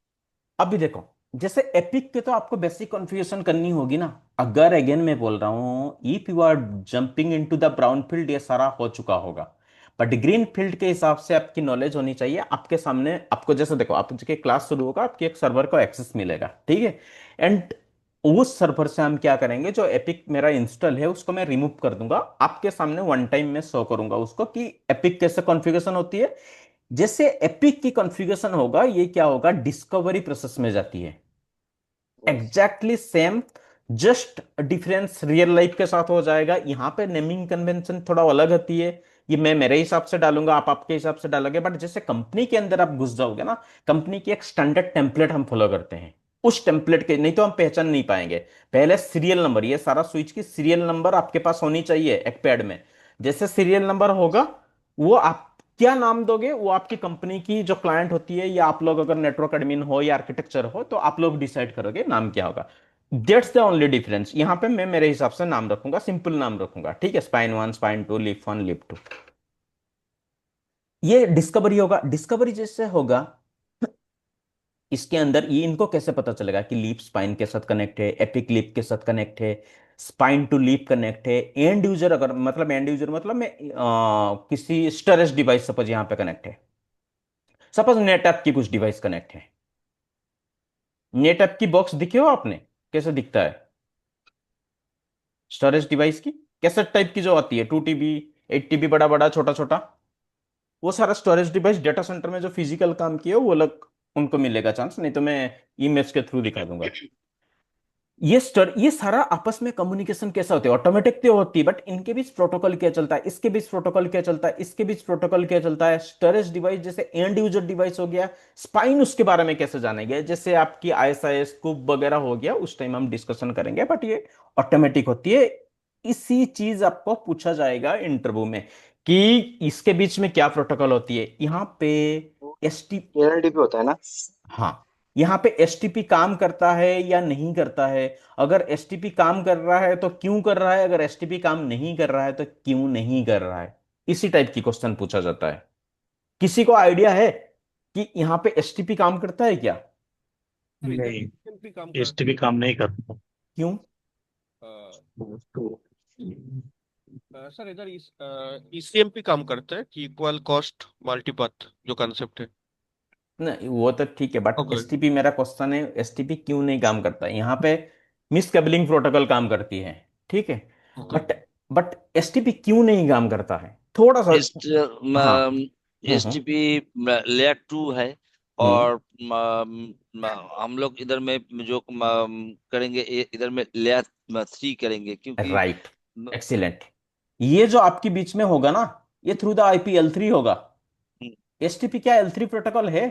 अभी देखो, जैसे एपिक के तो आपको बेसिक कॉन्फ़िगरेशन करनी होगी ना। अगर अगेन मैं बोल रहा हूं, if you are jumping into the brown field, ये सारा हो चुका होगा। बट ग्रीन फील्ड के हिसाब से आपकी नॉलेज होनी चाहिए आपके सामने। आपको जैसे देखो, आपके क्लास शुरू होगा, आपके एक सर्वर को एक्सेस मिलेगा, ठीक है। एंड उस सर्वर से हम क्या करेंगे, जो एपिक मेरा इंस्टॉल है उसको मैं रिमूव कर दूंगा, आपके सामने वन टाइम में शो करूंगा उसको कि एपिक कैसे कॉन्फ़िगरेशन होती है। जैसे एपिक की कॉन्फ़िगरेशन होगा, ये क्या होगा, डिस्कवरी प्रोसेस में जाती है, Yes. Exactly same. Just difference real life के साथ हो जाएगा। यहां पे नेमिंग कन्वेंशन थोड़ा अलग होती है, ये मैं मेरे हिसाब से डालूंगा, आप आपके हिसाब से डालोगे। बट जैसे कंपनी के अंदर आप घुस जाओगे ना, कंपनी की एक स्टैंडर्ड टेम्पलेट हम फॉलो करते हैं, उस टेम्पलेट के नहीं तो हम पहचान नहीं पाएंगे। पहले सीरियल नंबर, ये सारा स्विच की सीरियल नंबर आपके पास होनी चाहिए एक पैड में। जैसे सीरियल नंबर होगा, वो आप क्या नाम दोगे, वो आपकी कंपनी की जो क्लाइंट होती है, या आप लोग अगर नेटवर्क एडमिन हो या आर्किटेक्चर हो, तो आप लोग डिसाइड करोगे नाम क्या होगा। That's the only difference. यहां पे मैं मेरे हिसाब से नाम रखूंगा, सिंपल नाम रखूंगा, ठीक है, स्पाइन 1, स्पाइन 2, लिप 1, लिप 2। ये डिस्कवरी होगा। डिस्कवरी जैसे होगा, इसके अंदर ये इनको कैसे पता चलेगा कि लीप स्पाइन के साथ कनेक्ट है, एपिक लीप के साथ कनेक्ट है, स्पाइन टू लीप कनेक्ट है। एंड यूजर, अगर मतलब एंड यूजर मतलब मैं किसी स्टोरेज डिवाइस सपोज यहाँ पे कनेक्ट है, सपोज नेट ऐप की कुछ डिवाइस कनेक्ट है। नेट ऐप की बॉक्स दिखे हो आपने, कैसे दिखता है स्टोरेज डिवाइस की? कैसेट टाइप की जो आती है, 2 TB, 8 TB, बड़ा बड़ा छोटा छोटा, वो सारा स्टोरेज डिवाइस डेटा सेंटर में जो फिजिकल काम किए वो अलग, उनको मिलेगा चांस, नहीं तो मैं ईमेज के थ्रू दिखा दूंगा। ये सारा आपस में कम्युनिकेशन कैसा होता है, ऑटोमेटिक तो होती है, बट इनके बीच प्रोटोकॉल क्या चलता है, इसके बीच प्रोटोकॉल क्या चलता है, इसके बीच प्रोटोकॉल क्या चलता है। स्टोरेज डिवाइस जैसे एंड यूजर डिवाइस हो गया, स्पाइन उसके बारे में कैसे जानेंगे, जैसे आपकी ISIS कूब वगैरह हो गया, उस टाइम हम डिस्कशन करेंगे, बट ये ऑटोमेटिक होती है। इसी चीज आपको पूछा जाएगा इंटरव्यू में कि इसके बीच में क्या प्रोटोकॉल होती है। यहाँ पे वो एस, ALDP होता है ना. हाँ, यहाँ पे एसटीपी काम करता है या नहीं करता है। अगर एसटीपी काम कर रहा है तो क्यों कर रहा है, अगर एसटीपी काम नहीं कर रहा है तो क्यों नहीं कर रहा है। इसी टाइप की क्वेश्चन पूछा जाता है। किसी को आइडिया है कि यहाँ पे एसटीपी काम करता है क्या? सर इधर नहीं, भी काम एसटीपी काम नहीं करता। क्यों? तो सर इधर ईसीएमपी काम करता है कि इक्वल कॉस्ट मल्टीपथ जो कंसेप्ट है। नहीं, वो तो ठीक है, बट ओके। एसटीपी, मेरा क्वेश्चन है एसटीपी क्यों नहीं काम करता है। यहाँ पे मिस केबलिंग प्रोटोकॉल काम करती है, ठीक है। ओके। बट बट एसटीपी क्यों नहीं काम करता है, थोड़ा सा। एस हाँ। एसटीपी लेयर 2 है और हम लोग इधर में जो करेंगे इधर में लेयर 3 करेंगे, क्योंकि राइट, एक्सीलेंट। ये जो आपके बीच में होगा ना, ये थ्रू द आईपी L3 होगा। हम्म, एसटीपी क्या L3 प्रोटोकॉल है?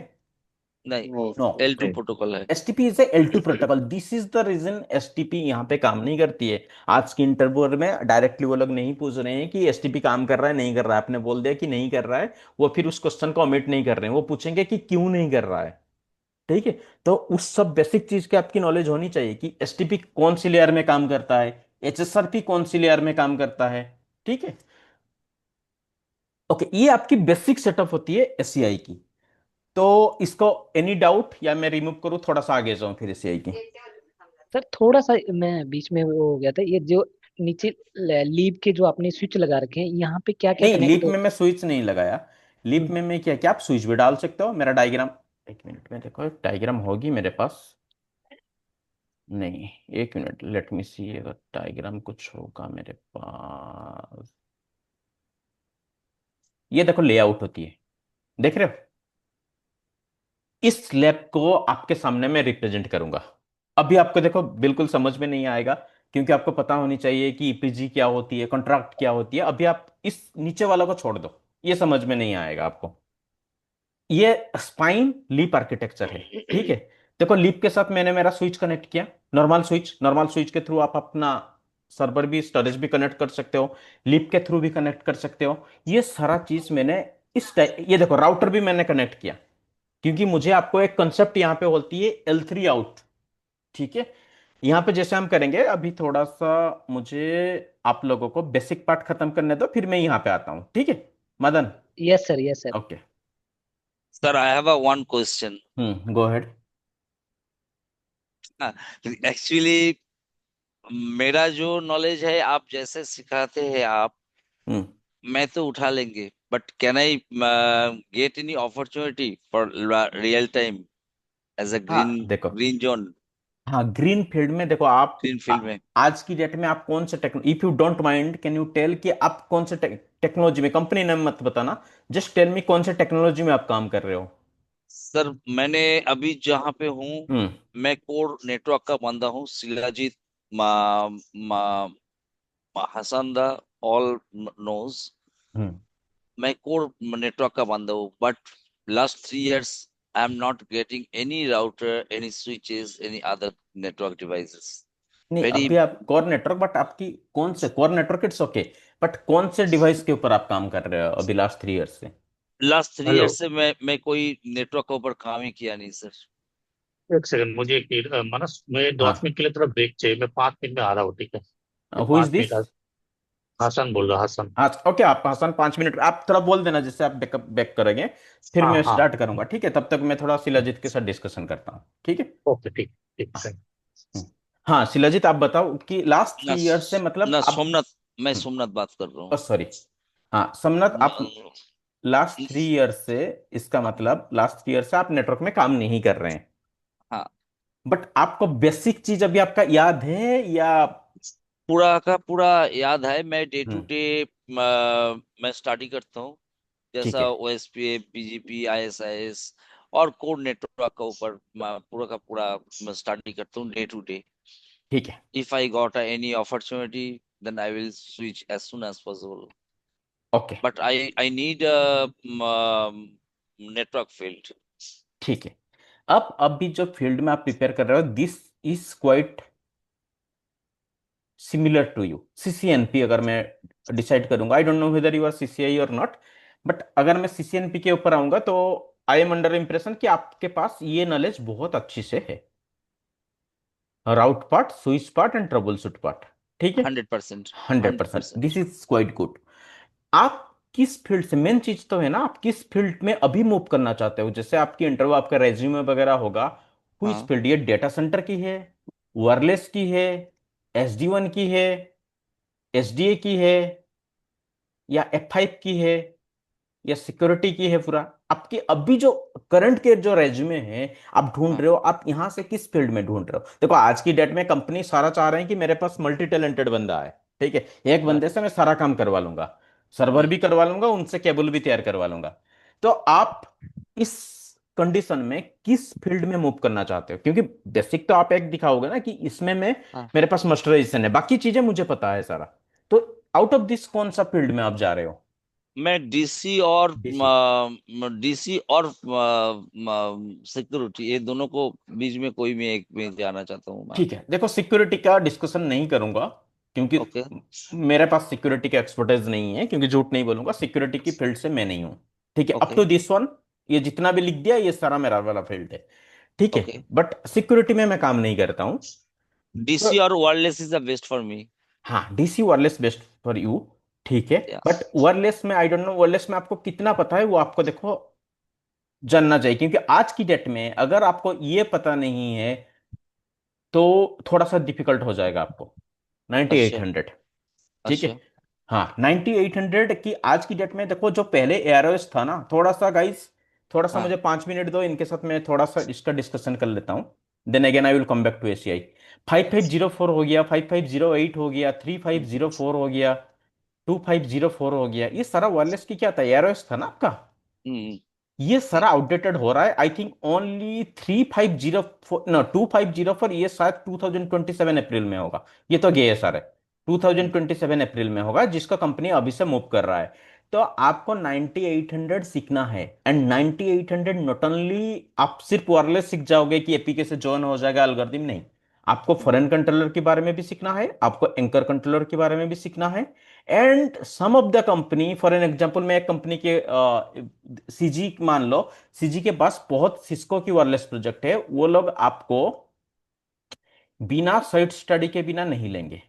नहीं, नहीं। नो। L2 प्रोटोकॉल है। STP is a L2 protocol. This is the reason STP यहाँ पे काम नहीं करती है। आज की इंटरव्यू में डायरेक्टली वो लोग नहीं पूछ रहे हैं कि एसटीपी काम कर रहा है नहीं कर रहा है, आपने बोल दिया कि नहीं कर रहा है, वो फिर उस क्वेश्चन को ओमिट नहीं कर रहे हैं, वो पूछेंगे कि क्यों नहीं कर रहा है। ठीक है। तो उस सब बेसिक चीज की आपकी नॉलेज होनी चाहिए कि एसटीपी कौन सी लेयर में काम करता है, एचएसआरपी कौन सी लेयर में काम करता है। ठीक है। ओके, ये आपकी बेसिक सेटअप होती है एससीआई की। तो इसको एनी डाउट, या मैं रिमूव करूं, थोड़ा सा आगे जाऊं फिर एससीआई की? सर थोड़ा सा मैं बीच में वो हो गया था, ये जो नीचे लीव के जो आपने स्विच लगा रखे हैं, यहाँ पे क्या क्या नहीं, लीप कनेक्ट में हो? मैं स्विच नहीं लगाया। लीप हम्म, में मैं क्या क्या, आप स्विच भी डाल सकते हो। मेरा डायग्राम, एक मिनट में देखो, एक डायग्राम होगी मेरे पास। नहीं, एक मिनट, लेट मी सी, अगर डायग्राम कुछ होगा मेरे पास। ये देखो लेआउट होती है, देख रहे हो? इस लैब को आपके सामने मैं रिप्रेजेंट करूंगा। अभी आपको देखो बिल्कुल समझ में नहीं आएगा, क्योंकि आपको पता होनी चाहिए कि ईपीजी क्या होती है, कॉन्ट्रैक्ट क्या होती है। अभी आप इस नीचे वाला को छोड़ दो, ये समझ में नहीं आएगा आपको। ये स्पाइन लीप आर्किटेक्चर है। ठीक है। देखो, लीप के साथ मैंने मेरा स्विच कनेक्ट किया, नॉर्मल स्विच के थ्रू आप अपना सर्वर भी, स्टोरेज भी कनेक्ट कर सकते हो, लीप के थ्रू भी कनेक्ट कर सकते हो। ये सारा चीज मैंने ये देखो, राउटर भी मैंने कनेक्ट किया, क्योंकि मुझे आपको एक कंसेप्ट यहां पे होती है L3 आउट। ठीक है। यहां पे जैसे हम करेंगे अभी, थोड़ा सा मुझे आप लोगों को बेसिक पार्ट खत्म करने दो, फिर मैं यहां पे आता हूं। ठीक है Madan? Yes sir, yes sir. Okay. Sir, I have a one question. Go ahead. Actually मेरा जो नॉलेज है, आप जैसे सिखाते हैं आप, हम्म। मैं तो उठा लेंगे, but can I get any opportunity for real time as a green हाँ देखो, ग्रीन जोन, हाँ ग्रीन फील्ड में देखो आप, ग्रीन आ, फील्ड में? आज की डेट में आप कौन से if you don't mind, can you tell कि आप कौन से टेक्नोलॉजी में, कंपनी नेम मत बताना, जस्ट टेल मी कौन से टेक्नोलॉजी में आप काम कर रहे हो। सर, मैंने अभी जहाँ पे हूँ, हम्म। मैं कोर नेटवर्क का बंदा हूँ। शिलाजीत मा, मा, हसन दा ऑल नोज, हम्म। मैं कोर नेटवर्क का बंदा हूँ। But last 3 years I am not getting any router, any switches, any other network devices. नहीं, वेरी अभी आप कोर नेटवर्क, बट आपकी कौन से core network, it's okay, but कौन से डिवाइस के ऊपर आप काम कर रहे हो अभी लास्ट 3 इयर्स से? Last three hello. ईयर से मैं कोई नेटवर्क के ऊपर काम ही किया नहीं, सर। एक सेकंड, मुझे मानस, मैं 2 मिनट के लिए थोड़ा ब्रेक चाहिए, मैं 5 मिनट में आ रहा हूँ, ठीक है? मैं हु इज पाँच दिस? मिनट हसन बोल रहा, हसन। हाँ ओके, आप हसन 5 मिनट आप थोड़ा बोल देना, जिससे आप बैकअप बैक करेंगे, फिर हाँ मैं हाँ। स्टार्ट करूंगा। ठीक है, तब तक मैं थोड़ा शिलाजीत के साथ डिस्कशन करता हूँ। ठीक है। ओके, ठीक ठीक हाँ। है। हम्म। हाँ, शिलाजीत आप बताओ कि लास्ट ना 3 इयर्स से मतलब ना आप। सोमनाथ, मैं सोमनाथ बात कर रहा हूँ। सॉरी। हाँ समनाथ, आप लास्ट 3 इयर्स से, इसका मतलब लास्ट 3 ईयर से आप नेटवर्क में काम नहीं कर रहे हैं, हाँ, बट आपको बेसिक चीज अभी आपका याद है या? पूरा का पूरा याद है। मैं डे टू हम्म। डे मैं स्टडी करता हूँ, ठीक जैसा है। ओएसपी, बीजीपी, आईएसआईएस और कोर नेटवर्क का ऊपर पूरा का पूरा मैं स्टडी करता हूँ डे टू डे। ठीक है। If I got any opportunity, then I will switch as soon as possible, okay. But I need network field. ठीक है। अब अभी जो फील्ड में आप प्रिपेयर कर रहे हो, this is quite similar to you CCNP. अगर मैं डिसाइड करूंगा, I don't know whether you are CCIE or not, but अगर मैं सीसीएनपी के ऊपर आऊंगा तो आई एम अंडर इंप्रेशन कि आपके पास ये नॉलेज बहुत अच्छी से है, route part, switch part and troubleshoot part. ठीक है। 100%, 100%, दिस 100%। Is quite good. आप किस फील्ड से, मेन चीज तो है ना, आप किस फील्ड में अभी मूव करना चाहते हो? जैसे आपकी इंटरव्यू, आपका रेज्यूमे वगैरह होगा, इस हाँ, फील्ड, ये डेटा सेंटर की है, वायरलेस की है, SD1 की है, SDA की है, या F5 की है, या सिक्योरिटी की है पूरा? आपके अभी जो करंट के जो रेज्यूमे हैं, आप ढूंढ हाँ, रहे हो, आप यहां से किस फील्ड में ढूंढ रहे हो? देखो, आज की डेट में कंपनी सारा चाह रहे हैं कि मेरे पास मल्टी टैलेंटेड बंदा है। ठीक है, एक बंदे से मैं सारा काम करवा लूंगा, सर्वर हम्म, भी करवा लूंगा, उनसे केबल भी तैयार करवा लूंगा। तो आप इस कंडीशन में किस फील्ड में मूव करना चाहते हो, क्योंकि बेसिक तो आप एक दिखाओगे ना कि इसमें मैं, हाँ, मेरे पास मास्टराइजेशन है, बाकी चीजें मुझे पता है सारा। तो आउट ऑफ दिस कौन सा फील्ड में आप जा रहे हो? मैं डीसी। डीसी और सिक्योरिटी, ये दोनों को बीच में कोई भी एक में जाना चाहता हूँ मैं। ठीक है, देखो सिक्योरिटी का डिस्कशन नहीं करूंगा, क्योंकि ओके। मेरे पास सिक्योरिटी का एक्सपर्टाइज नहीं है, क्योंकि झूठ नहीं बोलूंगा, सिक्योरिटी की फील्ड से मैं नहीं हूं। ठीक है, up okay. To this one, ये जितना भी लिख दिया ये सारा मेरा वाला फील्ड है। ठीक है, ओके। बट सिक्योरिटी में मैं काम नहीं करता हूं। तो डीसी और wireless is the best for me. हाँ, DC wireless best for you. ठीक है, या। बट वायरलेस में आई डोंट नो, वायरलेस में आपको कितना पता है वो आपको देखो जानना चाहिए, क्योंकि आज की डेट में अगर आपको ये पता नहीं है तो थोड़ा सा डिफिकल्ट हो जाएगा आपको। अच्छा। 9800। ठीक है। अच्छा। हाँ, 9800 की आज की डेट में देखो, जो पहले एआरओएस था ना, थोड़ा सा गाइस, थोड़ा सा हाँ। मुझे 5 मिनट दो, इनके साथ मैं थोड़ा सा इसका डिस्कशन कर लेता हूँ। Then again I will come back to ACI. 5504 हो गया, 5508 हो गया, 3504 हो गया, 2504 हो गया, ये सारा वायरलेस की क्या था, एआरओएस था ना आपका। हम्म। ये सारा आउटडेटेड हो रहा है, आई थिंक ओनली 3504, ना 2504, ये शायद 2027 अप्रैल में होगा। ये तो गए सारे 2027 अप्रैल में होगा, जिसका कंपनी अभी से मूव कर रहा है। तो आपको 9800 सीखना है, एंड 9800 नॉट ओनली आप सिर्फ वायरलेस सीख जाओगे कि एपीके से जॉइन हो जाएगा एल्गोरिथम, नहीं। आपको फॉरेन कंट्रोलर के बारे में भी सीखना है, आपको एंकर कंट्रोलर के बारे में भी सीखना है। And some of the company, for an example, मैं एक कंपनी के सीजी मान लो, सीजी के पास बहुत सिस्को की वायरलेस प्रोजेक्ट है, वो लोग आपको बिना साइट स्टडी के बिना नहीं लेंगे।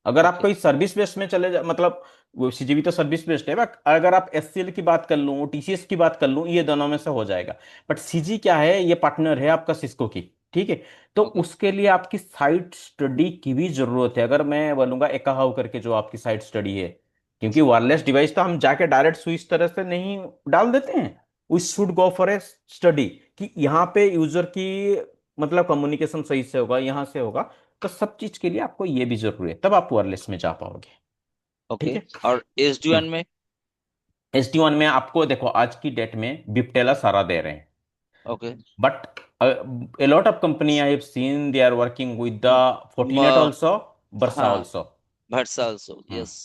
अगर आप ओके। कोई सर्विस बेस्ड में चले जा, मतलब वो सीजीबी तो सर्विस बेस्ड है, बट अगर आप एससीएल की बात कर लूं, टीसीएस की बात कर लूं, ये दोनों में से हो जाएगा। बट सीजी क्या है, ये पार्टनर है आपका सिस्को की। ठीक है, तो ओके। उसके लिए आपकी साइट स्टडी की भी जरूरत है, अगर मैं बोलूंगा एकाहाउ करके जो आपकी साइट स्टडी है, क्योंकि वायरलेस डिवाइस तो हम जाके डायरेक्ट स्विच तरह से नहीं डाल देते हैं। We should go for a study कि यहाँ पे यूजर की, मतलब कम्युनिकेशन सही से होगा, यहाँ से होगा। तो सब चीज के लिए आपको ये भी जरूरी है, तब आप वायरलेस में जा पाओगे। ठीक ओके। है। और एसडीएन में? एसडी वन में आपको देखो, आज की डेट में बिपटेला सारा दे रहे हैं, okay. But a lot of company I have seen they are working with the Fortinet also, Versa हाँ, also। भट्सा आल्सो, हम्म। यस।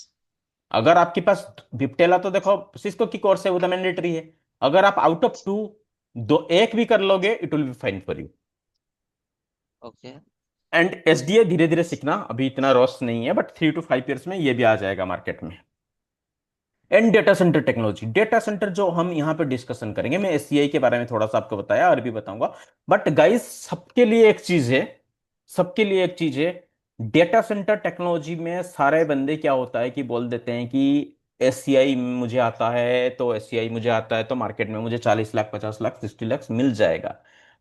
अगर आपके पास बिपटेला, तो देखो सिस्को की कोर्स है, वो तो मैंडेटरी है। अगर आप आउट ऑफ टू दो एक भी कर लोगे, it will be fine for you. Okay. And SDA धीरे धीरे सीखना, अभी इतना रॉस नहीं है, बट 3 to 5 years में ये भी आ जाएगा मार्केट में। And data centre technology, data centre जो हम यहाँ पे डिस्कशन करेंगे, मैं एससीआई के बारे में थोड़ा सा आपको बताया और भी बताऊंगा। बट गाइस, सबके लिए एक चीज है, सबके लिए एक चीज है। डेटा सेंटर टेक्नोलॉजी में सारे बंदे क्या होता है कि बोल देते हैं कि एससीआई मुझे आता है, तो एससीआई मुझे आता है, तो मार्केट में मुझे 40 लाख, 50 लाख, 60 लाख मिल जाएगा।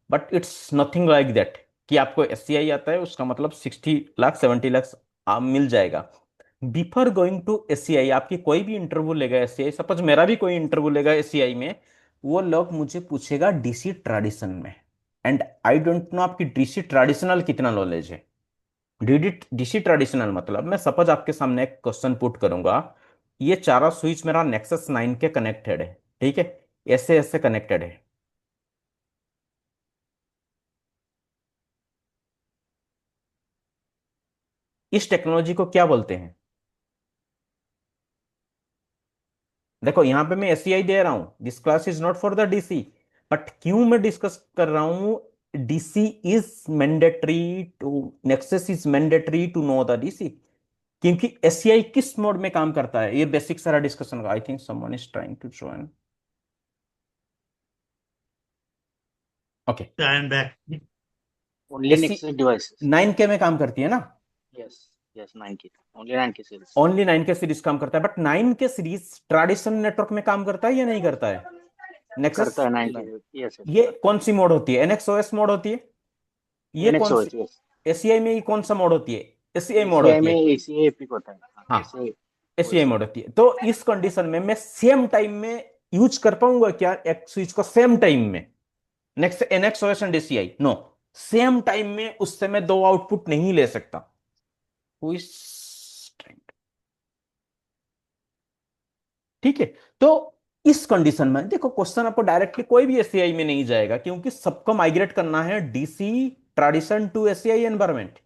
But it's nothing like that कि आपको एससीआई आता है उसका मतलब 60 लाख, 70 लाख मिल जाएगा। बिफोर गोइंग टू एससीआई, आपकी कोई भी इंटरव्यू लेगा एससीआई, सपोज मेरा भी कोई इंटरव्यू लेगा एससीआई में, वो लोग मुझे पूछेगा डीसी ट्रेडिशन में। एंड आई डोंट नो आपकी डीसी ट्रेडिशनल कितना नॉलेज है। डीडी डीसी ट्रेडिशनल मतलब, मैं सपोज आपके सामने एक क्वेश्चन पुट करूंगा, ये चारों स्विच मेरा नेक्सस 9 के कनेक्टेड है। ठीक है, ऐसे ऐसे कनेक्टेड है। इस टेक्नोलॉजी को क्या बोलते हैं? देखो यहाँ पे मैं एससीआई दे रहा हूं, this class is not for the DC. But क्यों मैं डिस्कस कर रहा हूं, DC is mandatory to, Nexus is mandatory to know the DC, क्योंकि एससीआई किस मोड में काम करता है, ये बेसिक सारा डिस्कशन का। I think someone is trying to join. Okay. I am back. Only SC Nexus devices. 9K में काम करती है ना, yes, yes 9K, only 9K series. Only 9K series काम करता है, but 9K series traditional network में काम करता है या नहीं करता है? नेक्सस, करता है नहीं। 9K, यस यस ये करता कौन सी मोड होती है, एनएक्सओएस मोड होती है? है। ये कौन सी, NXOS, यस। एसीआई में ये कौन सा मोड होती है? एसीआई मोड ACI होती में है। ACA एपिक होता है, हाँ हाँ, ACI एसीआई OS। मोड होती है। तो इस कंडीशन में मैं सेम टाइम में यूज कर पाऊंगा क्या एक स्विच को सेम टाइम में? Next NXOS and ACI, no, same time में उससे मैं दो आउटपुट नहीं ले सकता। Who is- ठीक है, तो इस कंडीशन में देखो, क्वेश्चन आपको डायरेक्टली कोई भी एससीआई में नहीं जाएगा, क्योंकि सबको माइग्रेट करना है DC tradition to SCI environment.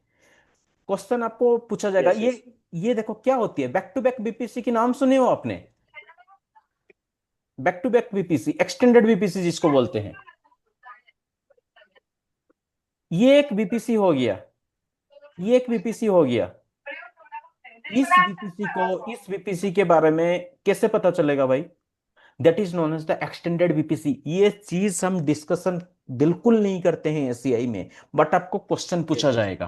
Question आपको पूछा जाएगा, Yes, ये yes. ये देखो क्या होती है, बैक टू बैक बीपीसी की नाम सुने हो आपने? Back to back BPC, extended BPC जिसको बोलते हैं, ये एक बीपीसी हो गया, ये एक बीपीसी हो गया। इस बीपीसी के बारे में कैसे पता चलेगा भाई? That is known as the extended BPC. ये चीज हम डिस्कशन बिल्कुल नहीं करते हैं एससीआई में, बट आपको क्वेश्चन Yes, पूछा yes. जाएगा।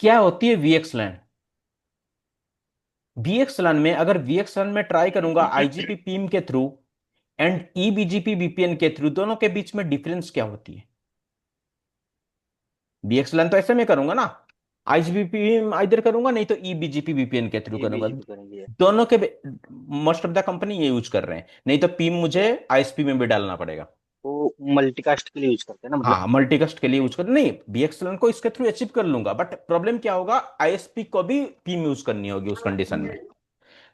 क्या होती है वीएक्सलैन? वीएक्सलैन में अगर वीएक्सलैन में ट्राई करूंगा आईजीपी पीम के थ्रू एंड ईबीजीपी वीपीएन के थ्रू, दोनों के बीच में डिफरेंस क्या होती है? वीएक्सलैन तो ऐसे में करूंगा ना, आईजीपी पीम इधर करूंगा, नहीं तो ईबीजीपी वीपीएन के थ्रू करूंगा। EBGP करेंगे। दोनों के मोस्ट ऑफ द कंपनी ये यूज कर रहे हैं, नहीं तो पीम मुझे आईएसपी में भी डालना पड़ेगा। वो मल्टीकास्ट के लिए यूज करते हैं ना, मतलब। हाँ, मल्टीकास्ट के लिए यूज कर, नहीं बीएक्सएलएन को इसके थ्रू अचीव कर लूंगा, बट प्रॉब्लम क्या होगा, आईएसपी को भी पीम यूज करनी होगी उस कंडीशन में।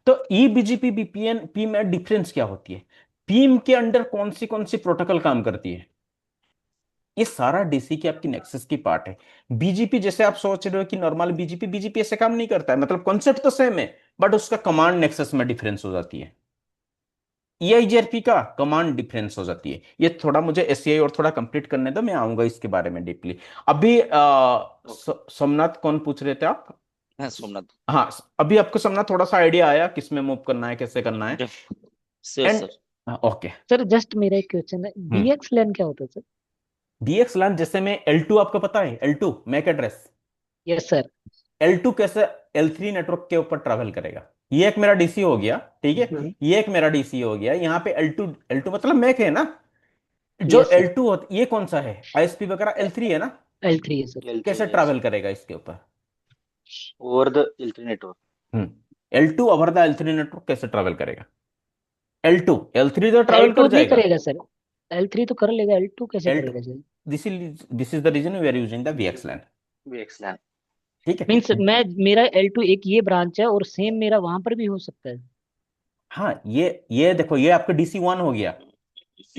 तो ईबीजीपी बीपीएन पीम में डिफरेंस क्या होती है? पीम के अंडर कौन सी प्रोटोकॉल काम करती है? ये सारा डीसी की आपकी नेक्सस की पार्ट है। बीजीपी जैसे आप सोच रहे हो कि नॉर्मल बीजीपी बीजीपी ऐसे काम नहीं करता है, मतलब कॉन्सेप्ट तो सेम है, बट उसका कमांड नेक्सस में डिफरेंस हो जाती है। ईआईजीआरपी का कमांड डिफरेंस हो जाती है। ये थोड़ा मुझे एससीआई और थोड़ा कंप्लीट करने दो, मैं आऊंगा इसके बारे में डीपली। अभी सोमनाथ कौन पूछ रहे थे आप? हाँ सोमनाथ। हाँ, अभी आपको सोमनाथ थोड़ा सा आइडिया आया किस में मूव करना है, कैसे करना है? Sure and sir. Okay. Sir just मेरा एक क्वेश्चन है, बीएक्स लैन क्या होता है सर? बीएक्स लैन जैसे में L2, आपको पता है L2 Mac address? Yes sir. L2 कैसे L3 नेटवर्क के ऊपर ट्रैवल करेगा? ये एक मेरा डीसी हो गया, ठीक है, ये एक मेरा डीसी हो गया, यहाँ पे L2, L2 मतलब मैक है ना, जो यस सर। L2 होता, ये कौन सा है, आईएसपी वगैरह L3 है ना, L3 है सर। L3, कैसे yes. ट्रैवल करेगा इसके ऊपर? Over the L3 network. L2 over the L3 network कैसे ट्रैवल करेगा? L2 L3 तो ट्रैवल कर L2 नहीं जाएगा। करेगा सर, L3 तो कर लेगा, L2 कैसे L2, करेगा sir? This is the reason we are using the VXLAN। VXLAN। ठीक है। मीन्स मैं मेरा L2 एक ये ब्रांच है और सेम मेरा वहां पर भी हो सकता है। हाँ, ये देखो, ये आपका DC1 हो गया।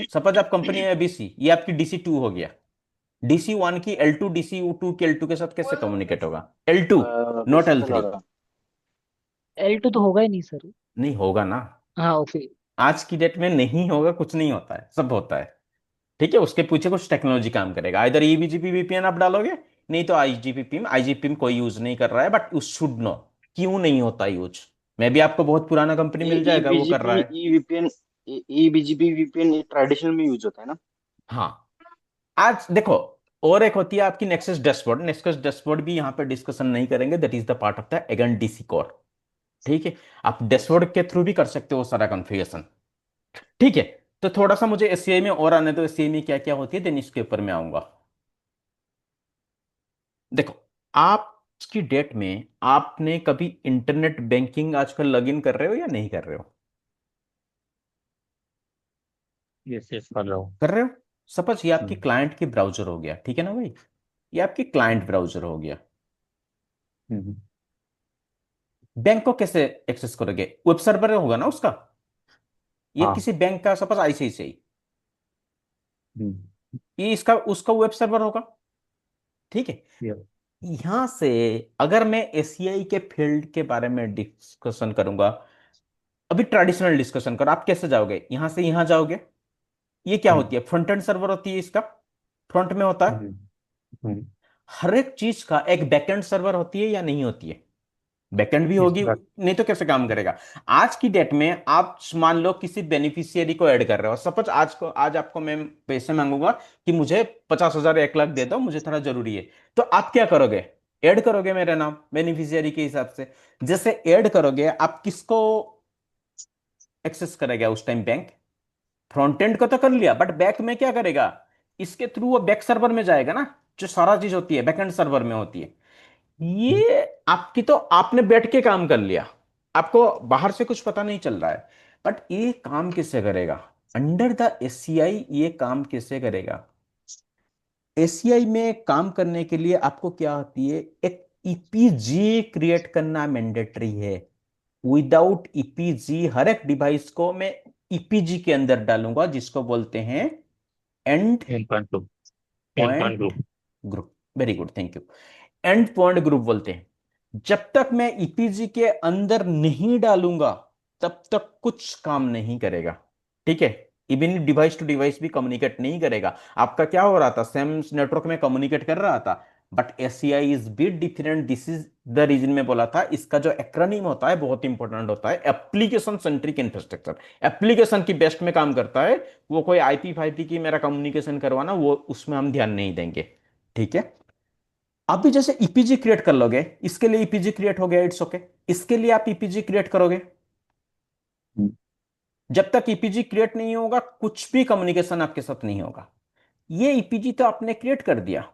सपोज आप कंपनी है एबीसी, ये आपकी DC2 हो गया। DC1 की L2 DC2 की L2 के साथ कैसे कम्युनिकेट होगा? L2 not बेसिकल L3। होगा। L2 तो होगा ही नहीं सर। नहीं होगा ना, हाँ फिर। आज की डेट में नहीं होगा, कुछ नहीं होता है, सब होता है। ठीक है, उसके पीछे कुछ टेक्नोलॉजी काम करेगा, इधर ईबीजीपी वीपीएन आप डालोगे, नहीं तो आईजीपी कोई यूज नहीं कर रहा है, बट यू शुड नो क्यों नहीं होता यूज। मैं भी आपको बहुत पुराना कंपनी मिल जाएगा वो कर रहा EBGP है। EVPN EBGP VPN ट्रेडिशनल में यूज होता है ना। हाँ, आज देखो, और एक होती है आपकी नेक्सस डैशबोर्ड। नेक्सस डैशबोर्ड भी यहाँ पे डिस्कशन नहीं करेंगे, that is the part of the again DC core. ठीक है, आप यस। डैशबोर्ड के थ्रू भी कर सकते हो सारा कॉन्फ़िगरेशन। ठीक है, तो थोड़ा सा मुझे एससीआई में और आने दो, एससीआई में क्या क्या होती है, देन इसके ऊपर मैं आऊंगा। देखो, आज की डेट में आपने कभी इंटरनेट बैंकिंग आजकल लॉगिन कर रहे हो या नहीं कर रहे हो? यस यस कर रहा हूँ। कर रहे हो। सपोज ये आपकी हम्म, क्लाइंट की ब्राउजर हो गया, ठीक है ना भाई, ये आपकी क्लाइंट ब्राउजर हो गया। हम्म, बैंक को कैसे एक्सेस करोगे? वेब सर्वर होगा ना उसका, ये हाँ। किसी बैंक का सपोज आईसीआईसीआई, हम्म, ये इसका उसका वेब सर्वर होगा। ठीक है, yeah, यहां से अगर मैं एसीआई के फील्ड के बारे में डिस्कशन करूंगा, अभी ट्रेडिशनल डिस्कशन करो, आप कैसे जाओगे, यहां से यहां जाओगे, ये क्या हम्म, होती है, फ्रंट एंड सर्वर होती है, इसका फ्रंट में होता है। हम्म, हम्म, हर एक चीज का एक बैकएंड सर्वर होती है या नहीं होती है? बैकएंड भी yes, होगी, नहीं तो कैसे काम करेगा? आज की डेट में आप मान लो किसी बेनिफिशियरी को ऐड कर रहे हो, सपोज आज आपको मैं पैसे मांगूंगा कि मुझे 50,000 1 लाख दे दो, मुझे थोड़ा जरूरी है, तो आप क्या करोगे? ऐड करोगे मेरा नाम बेनिफिशियरी के हिसाब से। जैसे ऐड करोगे, आप किसको एक्सेस करेगा उस टाइम? बैंक। फ्रंट एंड को तो कर लिया, बट बैक में क्या करेगा? इसके थ्रू वो बैक सर्वर में जाएगा ना, जो सारा चीज होती है बैक एंड सर्वर में होती है। ये आपकी तो आपने बैठ के काम कर लिया, आपको बाहर से कुछ पता नहीं चल रहा है, बट ये काम कैसे करेगा अंडर द एससीआई? ये काम कैसे करेगा? एससीआई में काम करने के लिए आपको क्या होती है, एक ईपीजी क्रिएट करना मैंडेटरी है। विदाउट ईपीजी हर एक डिवाइस को मैं ईपीजी के अंदर डालूंगा, जिसको बोलते हैं and and point group. And point point group. Group. Very good, thank you. And point group बोलते हैं। जब तक मैं ईपीजी के अंदर नहीं डालूंगा तब तक कुछ काम नहीं करेगा, ठीक है। इवन डिवाइस टू डिवाइस भी कम्युनिकेट नहीं करेगा। आपका क्या हो रहा था, सेम नेटवर्क में कम्युनिकेट कर रहा था, but SCI is bit different. This is the reason में बोला था, इसका जो एक्रोनिम होता है बहुत इंपॉर्टेंट होता है, एप्लीकेशन सेंट्रिक इंफ्रास्ट्रक्चर। एप्लीकेशन की बेस्ट में काम करता है वो, कोई आईपी फाईपी की मेरा कम्युनिकेशन करवाना वो उसमें हम ध्यान नहीं देंगे, ठीक है। अभी जैसे ईपीजी क्रिएट कर लोगे, इसके लिए ईपीजी क्रिएट हो गया, इट्स ओके। इसके लिए आप ईपीजी क्रिएट करोगे, जब तक ईपीजी क्रिएट नहीं होगा कुछ भी कम्युनिकेशन आपके साथ नहीं होगा। ये ईपीजी तो आपने क्रिएट कर दिया।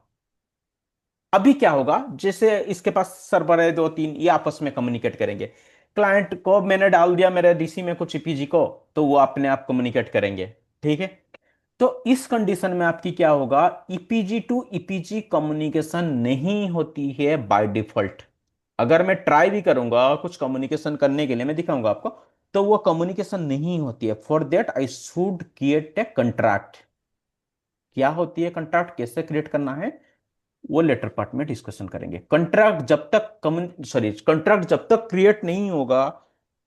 अभी क्या होगा, जैसे इसके पास सर्वर है दो तीन, ये आपस में कम्युनिकेट करेंगे। क्लाइंट को मैंने डाल दिया मेरे डीसी में कुछ ईपीजी को, तो वो अपने आप कम्युनिकेट करेंगे, ठीक है। तो इस कंडीशन में आपकी क्या होगा, ईपीजी टू ईपीजी कम्युनिकेशन नहीं होती है बाय डिफॉल्ट। अगर मैं ट्राई भी करूंगा कुछ कम्युनिकेशन करने के लिए, मैं दिखाऊंगा आपको, तो वो कम्युनिकेशन नहीं होती है। For that I should create a contract. क्या होती है कंट्रैक्ट, कैसे क्रिएट करना है, वो लेटर पार्ट में डिस्कशन करेंगे। कंट्रैक्ट जब तक कंट्रैक्ट जब तक क्रिएट नहीं होगा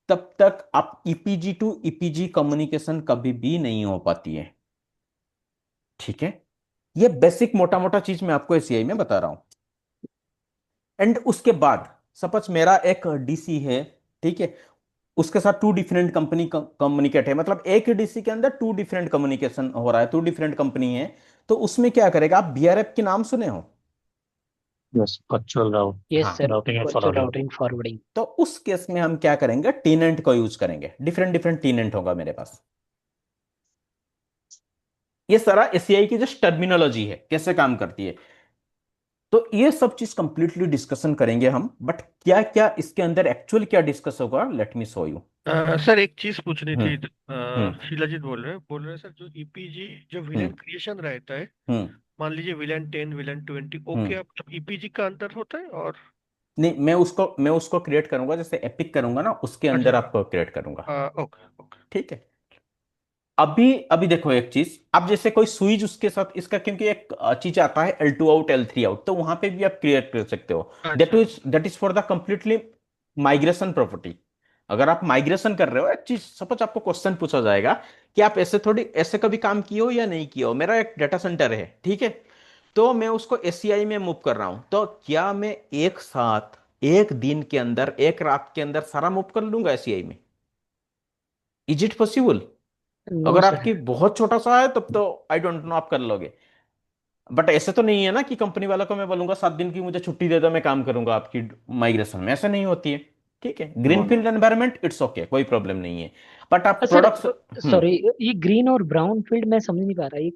तब तक आप ईपीजी टू ईपीजी कम्युनिकेशन कभी भी नहीं हो पाती है, ठीक है। ये बेसिक मोटा मोटा चीज मैं आपको एसीआई में बता रहा हूं। एंड उसके बाद सपोज मेरा एक डीसी है, ठीक है, उसके साथ टू डिफरेंट कंपनी कम्युनिकेट है, मतलब एक ही डीसी के अंदर टू डिफरेंट कम्युनिकेशन हो रहा है, टू डिफरेंट कंपनी है। तो उसमें क्या करेगा, आप बीआरएफ के नाम सुने हो। यस, वर्चुअल राउट, यस हाँ, sir, routing and virtual forwarding. Routing forwarding. तो उस केस में हम क्या करेंगे, टीनेंट को यूज करेंगे। डिफरेंट डिफरेंट टीनेंट होगा मेरे पास। ये सारा एसीआई की जस्ट टर्मिनोलॉजी है, कैसे काम करती है। तो ये सब चीज कंप्लीटली डिस्कशन करेंगे हम, बट क्या क्या इसके अंदर एक्चुअल क्या डिस्कस होगा, let me show you. Sir एक चीज पूछनी हम्म थी। हम्म शीलाजीत बोल रहे हैं सर, जो ईपीजी जो विलेन हम्म क्रिएशन रहता है, हम्म मान लीजिए विलेन 10 विलेन 20 ओके, हम्म अब ईपीजी का अंदर होता है और नहीं, मैं उसको क्रिएट करूंगा, जैसे एपिक करूंगा ना उसके अंदर अच्छा, आपको क्रिएट करूंगा, ओके ओके। ठीक है। अभी अभी देखो एक चीज, अब जैसे कोई स्विच उसके साथ इसका, क्योंकि एक चीज आता है L2 आउट L3 आउट, तो वहां पे भी आप क्रिएट कर सकते हो। अच्छा। That is for the completely migration property. अगर आप माइग्रेशन कर रहे हो, एक चीज सपोज आपको क्वेश्चन पूछा जाएगा कि आप ऐसे कभी काम किए हो या नहीं किए हो। मेरा एक डाटा सेंटर है, ठीक है, तो मैं उसको एसीआई में मूव कर रहा हूं, तो क्या मैं एक साथ एक दिन के अंदर एक रात के अंदर सारा मूव कर लूंगा एसीआई में? Is it possible? नो अगर सर। आपकी बहुत छोटा सा है तब तो आई डोंट नो आप कर लोगे, बट ऐसे तो नहीं है ना कि कंपनी वालों को मैं बोलूंगा 7 दिन की मुझे छुट्टी दे दो मैं काम करूंगा आपकी माइग्रेशन में, ऐसा नहीं होती है, ठीक है। No no. Greenfield environment it's okay, कोई प्रॉब्लम नहीं है, बट आप सर प्रोडक्ट्स। हम्म सॉरी, ये ग्रीन और ब्राउन फील्ड मैं समझ नहीं पा रहा, ये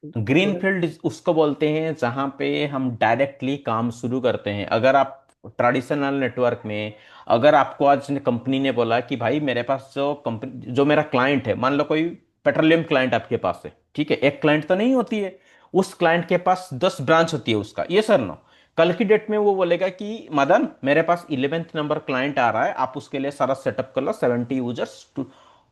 ग्रीन थोड़ा। फील्ड उसको बोलते हैं जहां पे हम डायरेक्टली काम शुरू करते हैं। अगर आप ट्रेडिशनल नेटवर्क में, अगर आपको आज कंपनी ने बोला कि भाई मेरे पास जो कंपनी, जो मेरा क्लाइंट है, मान लो कोई पेट्रोलियम क्लाइंट आपके पास है, ठीक है, एक क्लाइंट तो नहीं होती है, उस क्लाइंट के पास 10 ब्रांच होती है उसका, ये सर नो। कल की डेट में वो बोलेगा कि मदन मेरे पास 11th नंबर क्लाइंट आ रहा है, आप उसके लिए सारा सेटअप कर लो, 70 यूजर्स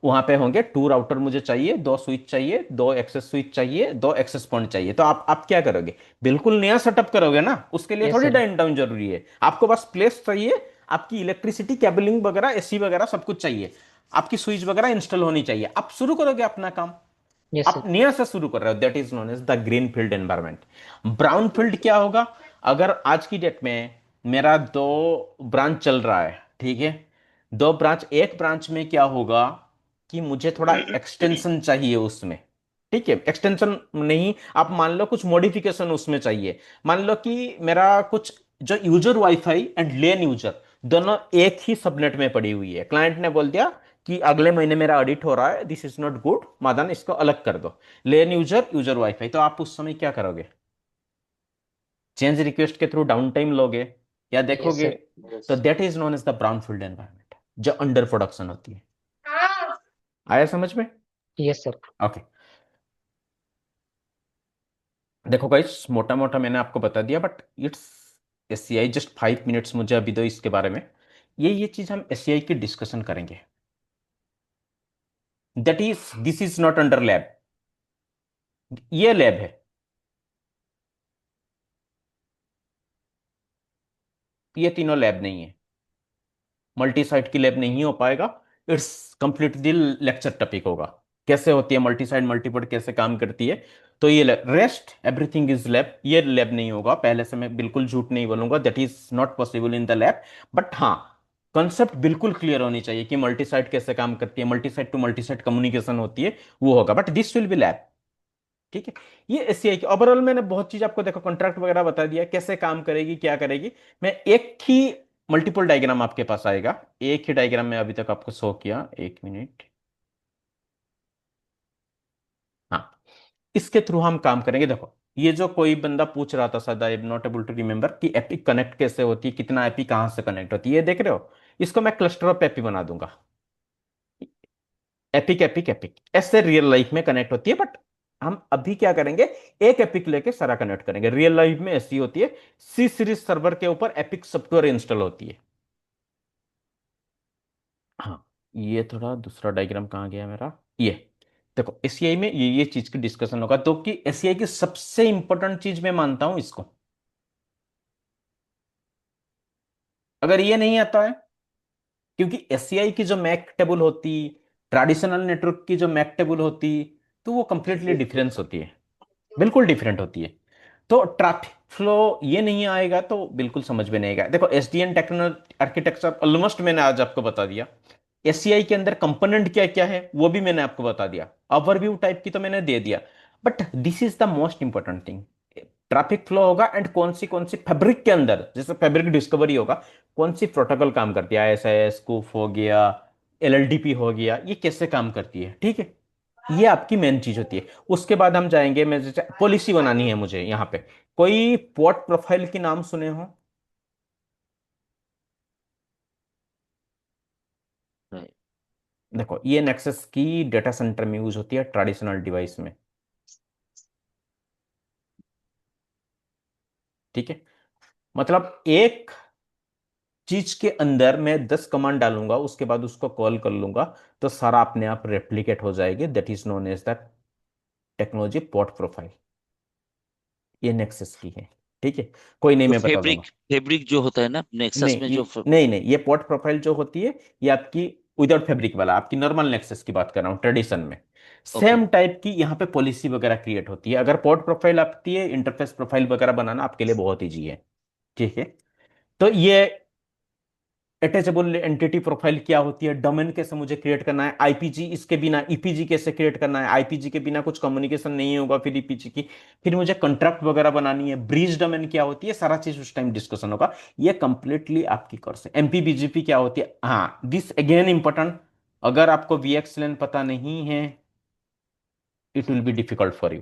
वहां पे होंगे, 2 राउटर मुझे चाहिए, 2 स्विच चाहिए, 2 एक्सेस स्विच चाहिए, 2 एक्सेस पॉइंट चाहिए। तो आप क्या करोगे, बिल्कुल नया सेटअप करोगे ना, उसके लिए यस थोड़ी सर। डाउन डाउन जरूरी है। आपको बस प्लेस चाहिए, आपकी इलेक्ट्रिसिटी केबलिंग वगैरह एसी वगैरह सब कुछ चाहिए, आपकी स्विच वगैरह इंस्टॉल होनी चाहिए, आप शुरू करोगे अपना काम। यस आप सर। नया से शुरू कर रहे हो, that is known as the green field environment. Brown field क्या होगा, अगर आज की डेट में मेरा 2 ब्रांच चल रहा है, ठीक है, 2 ब्रांच, एक ब्रांच में क्या होगा कि मुझे थोड़ा एक्सटेंशन चाहिए उसमें, ठीक है, एक्सटेंशन नहीं, आप मान लो कुछ मॉडिफिकेशन उसमें चाहिए। मान लो कि मेरा कुछ जो user wifi and lane user दोनों एक ही सबनेट में पड़ी हुई है, क्लाइंट ने बोल दिया कि अगले महीने मेरा ऑडिट हो रहा है, दिस इज नॉट गुड मादान, इसको अलग कर दो, लेन यूजर यूजर वाईफाई। तो आप उस समय क्या करोगे, चेंज रिक्वेस्ट के थ्रू डाउन टाइम लोगे या यस देखोगे? सर। तो that is known as the brown field environment, जो अंडर प्रोडक्शन होती है। आया समझ में? Yes sir. ओके, देखो गाइस, मोटा मोटा मैंने आपको बता दिया, but it's SCI, just 5 minutes मुझे अभी दो इसके बारे में ये चीज हम एससीआई की डिस्कशन करेंगे। That is this is not under lab, ये लैब है, ये तीनों लैब नहीं है, मल्टी साइट की लैब नहीं हो पाएगा। इट्स कंप्लीटली लेक्चर टॉपिक होगा, कैसे होती है मल्टी साइट मल्टीपल, कैसे काम करती है। तो ये रेस्ट एवरीथिंग इज लैब, ये लैब नहीं होगा, पहले से मैं बिल्कुल झूठ नहीं बोलूंगा, that is not possible in the lab. But हाँ, कंसेप्ट बिल्कुल क्लियर होनी चाहिए कि मल्टी साइट कैसे काम करती है, multi site to multi site communication होती है, वो होगा, but this will be lab. ठीक है। ये एससीआई की ओवरऑल मैंने बहुत चीज आपको देखो, कॉन्ट्रैक्ट वगैरह बता दिया, कैसे काम करेगी क्या करेगी। मैं एक ही मल्टीपल डायग्राम आपके पास आएगा, एक ही डायग्राम में अभी तक आपको शो किया, एक मिनट। हाँ, इसके थ्रू हम काम करेंगे। देखो, ये जो कोई बंदा पूछ रहा था शायद, I am not able to remember, कि एपिक कनेक्ट कैसे होती है, कितना एपी कहां से कनेक्ट होती है, ये देख रहे हो, इसको मैं क्लस्टर ऑफ एपी बना दूंगा। एपिक एपिक एपिक ऐसे रियल लाइफ में कनेक्ट होती है, बट हम अभी क्या करेंगे, एक एपिक लेके सारा कनेक्ट करेंगे। रियल लाइफ में ऐसी होती है, सी सीरीज सर्वर के ऊपर एपिक सॉफ्टवेयर इंस्टॉल होती है। हाँ, ये थोड़ा दूसरा डायग्राम कहाँ गया मेरा, ये देखो, एसीआई में ये चीज की डिस्कशन होगा, तो कि एसीआई की सबसे इंपॉर्टेंट चीज मैं मानता हूं इसको। अगर ये नहीं आता है, क्योंकि एससीआई की जो मैक टेबल होती, ट्रेडिशनल नेटवर्क की जो मैक टेबल होती, तो वो कंप्लीटली डिफरेंस होती है, बिल्कुल डिफरेंट होती है। तो ट्रैफिक फ्लो ये नहीं आएगा तो बिल्कुल समझ में नहीं आएगा। देखो, एसडीएन टेक्नोलॉजी आर्किटेक्चर ऑलमोस्ट मैंने आज आपको बता दिया, एससीआई के अंदर कंपोनेंट क्या क्या है वो भी मैंने आपको बता दिया, ओवरव्यू टाइप की तो मैंने दे दिया। But this is the most important thing, traffic flow होगा एंड कौन सी फैब्रिक के अंदर, जैसे फैब्रिक डिस्कवरी होगा, कौन सी प्रोटोकॉल काम करती है, आईएसआईएस स्कूफ हो गया, एलएलडीपी हो गया, ये कैसे काम करती है। ठीक है, ये आपकी मेन चीज होती है। उसके बाद हम जाएंगे, मैं जैसे पॉलिसी बनानी है मुझे यहाँ पे, कोई पोर्ट प्रोफाइल की नाम सुने हो? Right. देखो, ये नेक्सस की डेटा सेंटर में यूज होती है, ट्रेडिशनल डिवाइस में। ठीक है, मतलब एक चीज के अंदर मैं 10 कमांड डालूंगा, उसके बाद उसको कॉल कर लूंगा, तो सारा अपने आप रेप्लिकेट हो जाएगी, that is known as the technology port profile. ये नेक्सस की है। ठीक है, कोई नहीं, तो मैं बता फैब्रिक दूंगा। फैब्रिक जो होता है ना नेक्सस नहीं में जो नहीं नहीं, ये पोर्ट प्रोफाइल जो होती है, ये आपकी विदाउट फैब्रिक वाला, आपकी नॉर्मल नेक्सस की बात कर रहा हूँ, ट्रेडिशन में ओके सेम टाइप की यहाँ पे पॉलिसी वगैरह क्रिएट होती है। अगर पोर्ट प्रोफाइल आती है, इंटरफेस प्रोफाइल वगैरह बनाना आपके लिए बहुत ईजी है। ठीक है, तो ये अटैचेबल एंटिटी प्रोफाइल क्या होती है, डोमेन कैसे मुझे क्रिएट करना है, आईपीजी, इसके बिना ईपीजी कैसे क्रिएट करना है, आईपीजी के बिना कुछ कम्युनिकेशन नहीं होगा, फिर ईपीजी की, फिर मुझे कंट्रैक्ट वगैरह बनानी है, ब्रीज डोमेन क्या होती है, सारा चीज उस टाइम डिस्कशन होगा। ये कंप्लीटली आपकी कोर्स है। एमपीबीजीपी क्या होती है, हाँ, दिस अगेन इंपॉर्टेंट, अगर आपको वीएक्सएलएन पता नहीं है, it will be difficult for you.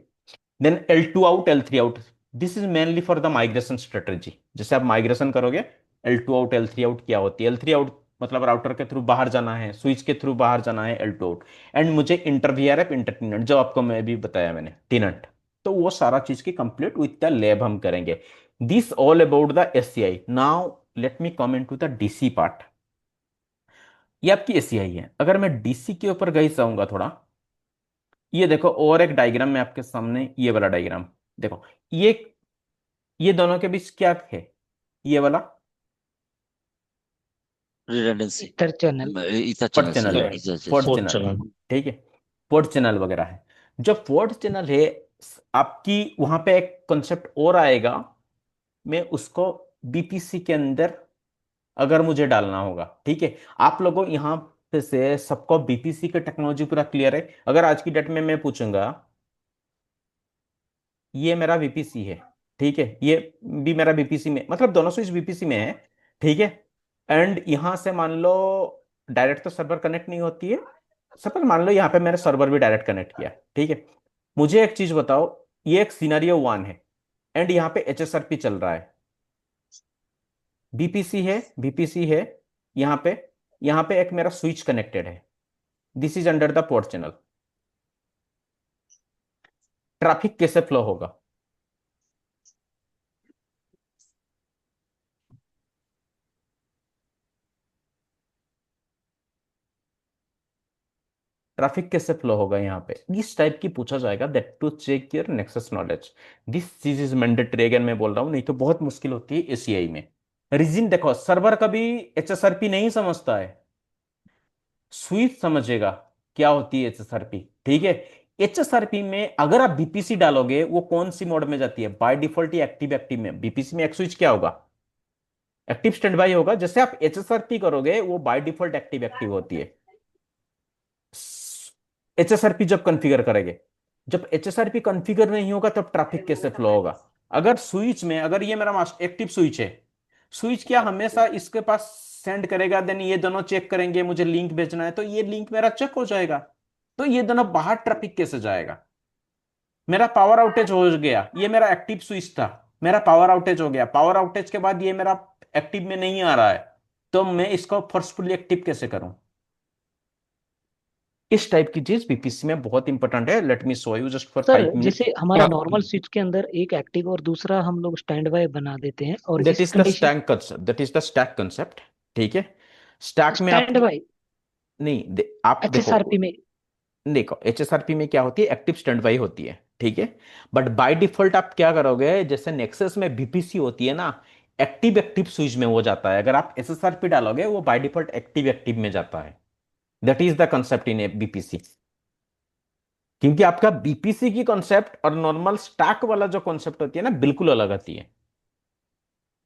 Then L2 out, L3 out, this is mainly for the migration strategy. जैसे आप माइग्रेशन करोगे, L2 आउट L3 आउट क्या होती है, L3 आउट मतलब राउटर के थ्रू बाहर जाना है, स्विच के थ्रू बाहर जाना है, L2 आउट। एंड मुझे इंटर वीआरएफ इंटर टेनेंट, जो आपको मैं भी बताया मैंने, टेनेंट, तो वो सारा चीज की कंप्लीट विथ द लैब हम करेंगे। This all about the SCI. Now let me comment to the DC part. ये आपकी एससीआई है। अगर मैं डीसी के ऊपर गई जाऊंगा थोड़ा, ये देखो, और एक डायग्राम में आपके सामने, ये वाला डायग्राम देखो, ये ये दोनों के बीच क्या है, ये वाला रिडंडेंसी इतर चैनल। इथर पोर्ट चैनल से चैनल है, पोर्ट फोर्थ चैनल है। चैनल। ठीक है, पोर्ट चैनल वगैरह है। जो पोर्ट चैनल है, आपकी वहां पे एक कॉन्सेप्ट और आएगा, मैं उसको बीपीसी के अंदर अगर मुझे डालना होगा। ठीक है, आप लोगों यहाँ पे से सबको बीपीसी की टेक्नोलॉजी पूरा क्लियर है? अगर आज की डेट में मैं पूछूंगा, ये मेरा बीपीसी है, ठीक है, ये भी मेरा बीपीसी में, मतलब दोनों स्विच बीपीसी में है। ठीक है, एंड यहां से मान लो डायरेक्ट तो सर्वर कनेक्ट नहीं होती है, सपोज मान लो यहाँ पे मैंने सर्वर भी डायरेक्ट कनेक्ट किया। ठीक है, मुझे एक चीज बताओ, ये एक सिनारियो वन है एंड यहाँ पे एचएसआरपी चल रहा है, बीपीसी है, बीपीसी है, यहाँ पे एक मेरा स्विच कनेक्टेड है, this is under the port channel. Traffic कैसे फ्लो होगा? ट्रैफिक कैसे फ्लो होगा यहाँ पे, इस टाइप की पूछा जाएगा, that to check your Nexus knowledge. This चीज इज मैंडेटरी, अगेन मैं बोल रहा हूँ, नहीं तो बहुत मुश्किल होती है एसीआई में। रीजन देखो, सर्वर कभी एचएसआरपी नहीं समझता है, स्विच समझेगा क्या होती है एचएसआरपी, ठीक है। एचएसआरपी में अगर आप बीपीसी डालोगे, वो कौन सी मोड में जाती है, बाय डिफॉल्ट या एक्टिव एक्टिव में। बीपीसी में एक स्विच क्या होगा, एक्टिव स्टैंड बाय होगा। जैसे आप एचएसआरपी करोगे, वो बाय डिफॉल्ट एक्टिव एक्टिव होती है। एचएसआरपी जब कॉन्फ़िगर करेंगे, जब एचएसआरपी कॉन्फ़िगर नहीं होगा तब ट्रैफिक कैसे फ्लो होगा। अगर स्विच में, अगर ये मेरा एक्टिव स्विच है, स्विच क्या हमेशा इसके पास सेंड करेगा, देन ये दोनों चेक करेंगे, मुझे लिंक भेजना है तो ये लिंक मेरा चेक हो जाएगा, तो ये दोनों बाहर ट्रैफिक कैसे जाएगा। मेरा पावर आउटेज हो गया, ये मेरा एक्टिव स्विच था, मेरा पावर आउटेज हो गया, पावर आउटेज के बाद ये मेरा एक्टिव में नहीं आ रहा है, तो मैं इसको फोर्सफुली एक्टिव कैसे करूं। इस टाइप की चीज बीपीसी में बहुत इंपॉर्टेंट है। Let me show you just for sir 5 minute. जैसे हमारा नॉर्मल स्विच के अंदर एक एक्टिव और दूसरा हम लोग स्टैंड बाय बना देते हैं, और दैट इस is the condition stack concept, that is the stack concept, ठीक है। स्टैक में स्टैंड आपकी, बाय नहीं आप देखो, एचएसआरपी में। देखो एचएसआरपी में क्या होती है, एक्टिव स्टैंड बाई होती है, ठीक है। बट बाय डिफॉल्ट आप क्या करोगे, जैसे नेक्सस में बीपीसी होती है ना, एक्टिव एक्टिव स्विच में वो जाता है। अगर आप एसएसआरपी डालोगे, वो बाय डिफॉल्ट एक्टिव एक्टिव में जाता है। That is the concept in A BPC. क्योंकि आपका बीपीसी की कॉन्सेप्ट और नॉर्मल स्टैक वाला जो कॉन्सेप्ट होती है ना, बिल्कुल अलग आती है।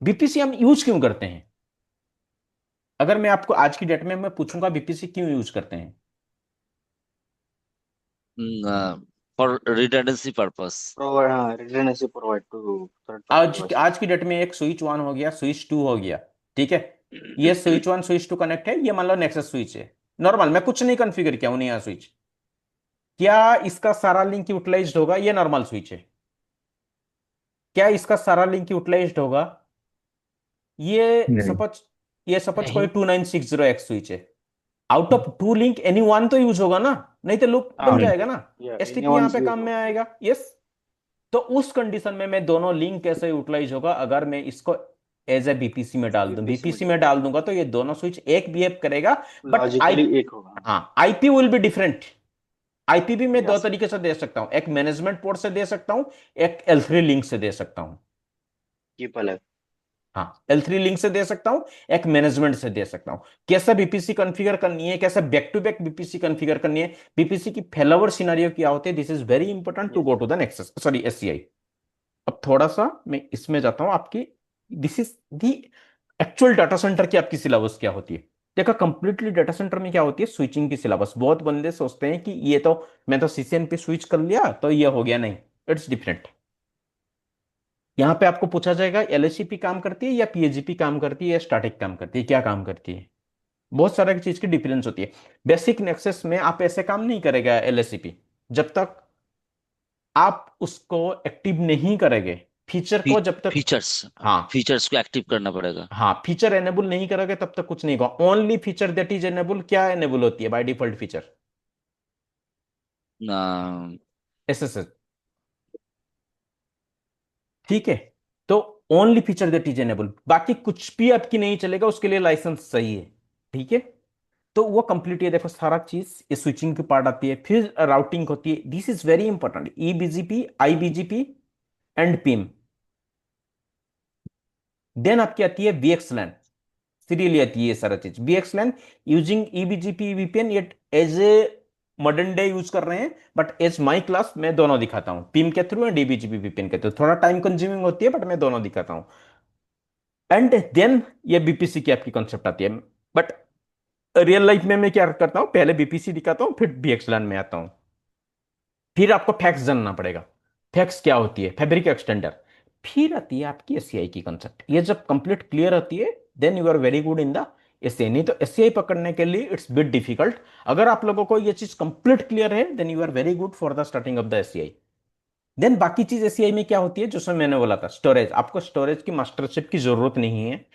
बीपीसी हम यूज क्यों करते हैं, अगर मैं आपको आज की डेट में मैं पूछूंगा बीपीसी क्यों यूज करते हैं। For redundancy purpose. प्रोवाइड, हाँ, redundancy provide to third party आज डिवाइसेस। आज की डेट में एक स्विच 1 हो गया, स्विच 2 हो गया, ठीक है। ये स्विच 1 स्विच 2 कनेक्ट है, ये मान लो नेक्सस स्विच है, नॉर्मल, मैं कुछ नहीं कॉन्फ़िगर किया हूं नया स्विच। क्या इसका सारा लिंक यूटिलाइज्ड होगा, ये नॉर्मल स्विच है, क्या इसका सारा लिंक यूटिलाइज्ड होगा। ये नहीं। सपोज, ये सपोज कोई नहीं 2960X स्विच है, out of two link any one तो यूज होगा ना, नहीं तो लूप बन हाँ, नहीं। जाएगा ना। या एसटीपी एनीवन यहां पे से काम में आएगा, यस। तो उस कंडीशन में मैं दोनों लिंक कैसे यूटिलाइज होगा, अगर मैं इसको एज ए बीपीसी में डाल दूं, बीपीसी में बीपीसी में डाल दूंगा तो ये दोनों स्विच एक बिहेव करेगा। बट आई, लॉजिकली एक होगा। हाँ, IP will be different. IP भी मैं दो यस, तरीके से दे सकता हूं, एक मैनेजमेंट पोर्ट से दे सकता हूं, एक L3 लिंक से दे सकता हूं। कीप अलग। हाँ, L3 लिंक से दे सकता हूं, एक मैनेजमेंट से दे सकता हूं। कैसे बीपीसी कॉन्फ़िगर करनी है, कैसे back to back BPC configure करनी है, बीपीसी की फेलोवर सिनेरियो क्या होते हैं, this is very important to yes, go to the Nexus, sorry SCI. अब थोड़ा सा मैं इसमें जाता हूं आपकी, this is the actual data center की आपकी सिलेबस क्या होती है। देखो कंप्लीटली डाटा सेंटर में क्या होती है, स्विचिंग की सिलेबस। बहुत बंदे सोचते हैं कि ये तो, मैं तो सीसीएन पे स्विच कर लिया तो ये हो गया, नहीं, इट्स डिफरेंट। यहाँ पे आपको पूछा जाएगा एलएससीपी काम करती है या पीएजीपी काम करती है या स्टैटिक काम करती है, क्या काम करती है। बहुत सारा चीज की डिफरेंस होती है। बेसिक नेक्सस में आप ऐसे काम नहीं करेगा एलएससीपी, जब तक आप उसको एक्टिव नहीं करेंगे, फीचर को जब तक, फीचर्स हाँ, फीचर्स को एक्टिव करना पड़ेगा। हाँ, फीचर एनेबल नहीं करोगे तब तक कुछ नहीं होगा। Only feature that is enable, क्या एनेबल होती है by default feature, a, SSH, ठीक है। तो only feature that is enable, बाकी कुछ भी आपकी नहीं चलेगा, उसके लिए लाइसेंस चाहिए, ठीक है। तो वो कंप्लीट, ये देखो सारा चीज, ये स्विचिंग की पार्ट आती है, फिर राउटिंग होती है, this is very important, eBGP, iBGP and PIM. Then आपकी आती है वीएक्सलैन, सीरियली आती है ये सारा चीज, वीएक्सलैन यूजिंग ईबीजीपी वीपीएन, ये as a modern day use कर रहे हैं, बट एज माई क्लास मैं दोनों दिखाता हूं, पिम के थ्रू एंड ईबीजीपी वीपीएन के थ्रू। थोड़ा टाइम कंज्यूमिंग होती है बट मैं दोनों दिखाता हूं। एंड देन ये बीपीसी की आपकी कॉन्सेप्ट आती है। बट रियल लाइफ में मैं क्या करता हूं, पहले बीपीसी दिखाता हूं, फिर वीएक्सलैन में आता हूं। फिर आपको फैक्स जानना पड़ेगा, फैक्स क्या होती है, फैब्रिक एक्सटेंडर। फिर आती है आपकी एससीआई की कंसेप्ट। ये जब कंप्लीट क्लियर होती है, then you are very good in the SCI. नहीं तो एससीआई पकड़ने के लिए इट्स बिट डिफिकल्ट। अगर आप लोगों को ये चीज कंप्लीट क्लियर है, then you are very good for the starting of the SCI. Then बाकी चीज एससीआई में क्या होती है, जो सब मैंने बोला था, स्टोरेज। आपको स्टोरेज की मास्टरशिप की जरूरत नहीं है।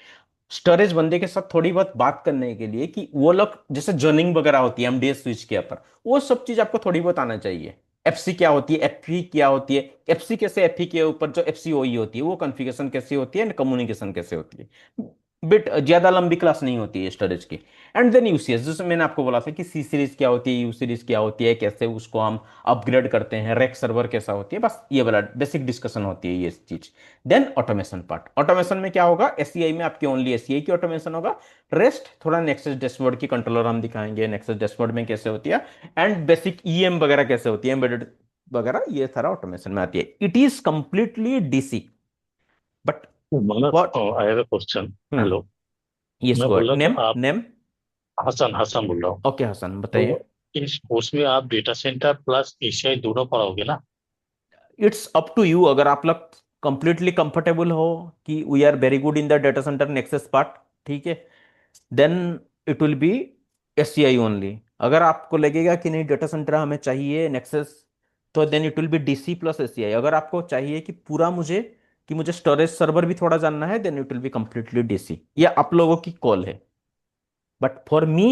स्टोरेज बंदे के साथ थोड़ी बहुत बात करने के लिए, कि वो लोग जैसे जर्निंग वगैरह होती है एमडीएस स्विच के ऊपर, वो सब चीज आपको थोड़ी बहुत आना चाहिए। एफसी क्या होती है, एफपी क्या होती है, एफसी कैसे, एफपी के ऊपर जो एफसी ओई होती है वो कॉन्फ़िगरेशन कैसे होती है एंड कम्युनिकेशन कैसे होती है। बिट ज्यादा लंबी क्लास नहीं होती है स्टोरेज की। एंड देन यूसीएस, जैसे मैंने आपको बोला था कि सी सीरीज क्या होती है, यू सीरीज क्या होती है, कैसे उसको हम अपग्रेड करते हैं, रैक सर्वर कैसा होती है, बस ये वाला बेसिक डिस्कशन होती है ये चीज। देन ऑटोमेशन पार्ट, ऑटोमेशन में क्या होगा, एससीआई में आपकी ओनली एससीआई की ऑटोमेशन होगा। रेस्ट थोड़ा नेक्सस डैशबोर्ड की कंट्रोलर हम दिखाएंगे, नेक्सस डैशबोर्ड में कैसे होती है, एंड बेसिक ईएम वगैरह कैसे होती है, एम्बेडेड वगैरह, ये सारा ऑटोमेशन में आती है। It is completely DC. But मतलब what. I have a question. Hello. Yes मैं गो बोल रहा नेम था आप, नेम। हसन हसन बोल रहा हूँ। ओके हसन बताइए। तो इस उसमें आप डेटा सेंटर प्लस एशियाई दोनों पढ़ाओगे ना? इट्स अप टू यू, अगर आप लोग कंप्लीटली कंफर्टेबल हो कि we are very good in the data center Nexus part, ठीक है, then it will be SCI only. अगर आपको लगेगा कि नहीं डेटा सेंटर हमें चाहिए नेक्सस, तो then it will be DC plus SCI. अगर आपको चाहिए कि पूरा मुझे, कि मुझे स्टोरेज सर्वर भी थोड़ा जानना है, then it will be completely DC. ये आप लोगों की कॉल है। But for me,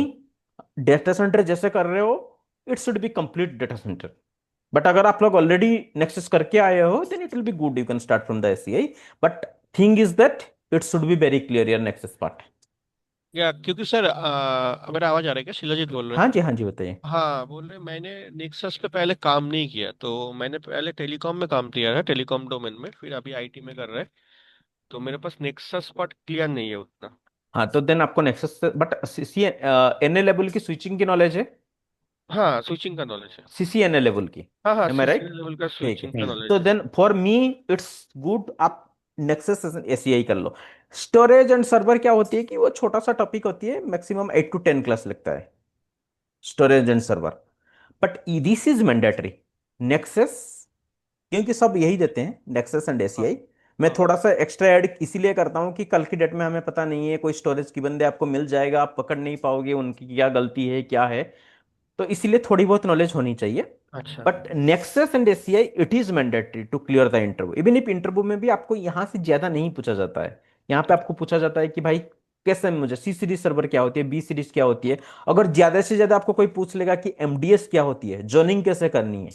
data center जैसे कर रहे हो, it should be complete data center. But अगर आप लोग ऑलरेडी नेक्सस करके आए हो, then it will be good, you can start from the SCI. But thing is that it should be very clear your Nexus part. या क्योंकि sir मेरा आवाज आ रहा है क्या? शिलाजीत बोल रहे हैं। हाँ जी बताइए। हाँ, बोल रहे मैंने नेक्सस पे पहले काम नहीं किया, तो मैंने पहले टेलीकॉम में काम किया है, टेलीकॉम डोमेन में, फिर अभी आईटी में कर रहे हैं। तो मेरे पास नेक्सस पार्ट क्लियर नहीं है उतना। हाँ तो देन आपको Nexus, but C NA level की स्विचिंग की नॉलेज है, हाँ, स्विचिंग का नॉलेज है। सीसीएनए लेवल की, हाँ हाँ, M I CCN right? Level का ठीक है। स्विचिंग का नॉलेज तो है। Then for me it's good, आप नेक्सस एसीआई कर लो। स्टोरेज एंड सर्वर क्या होती है कि वो छोटा सा टॉपिक होती है, मैक्सिमम 8 to 10 क्लास लगता है storage and server. But this is mandatory nexus, क्योंकि सब यही देते हैं नेक्सस एंड हाँ एसीआई। मैं हाँ। थोड़ा सा एक्स्ट्रा ऐड इसीलिए करता हूँ कि कल की डेट में हमें पता नहीं है, कोई स्टोरेज की बंदे आपको मिल जाएगा, आप पकड़ नहीं पाओगे उनकी क्या गलती है क्या है, तो इसीलिए थोड़ी बहुत नॉलेज होनी चाहिए। अच्छा। But Nexus and ACI it is mandatory to clear the interview. Even if interview में भी आपको यहाँ से ज्यादा नहीं पूछा जाता है, यहाँ पे आपको पूछा जाता है कि भाई कैसे, मुझे सी सीरीज सर्वर क्या होती है, बी सीरीज क्या होती है। अगर ज्यादा से ज्यादा आपको कोई पूछ लेगा कि एमडीएस क्या होती है, जोनिंग कैसे करनी है,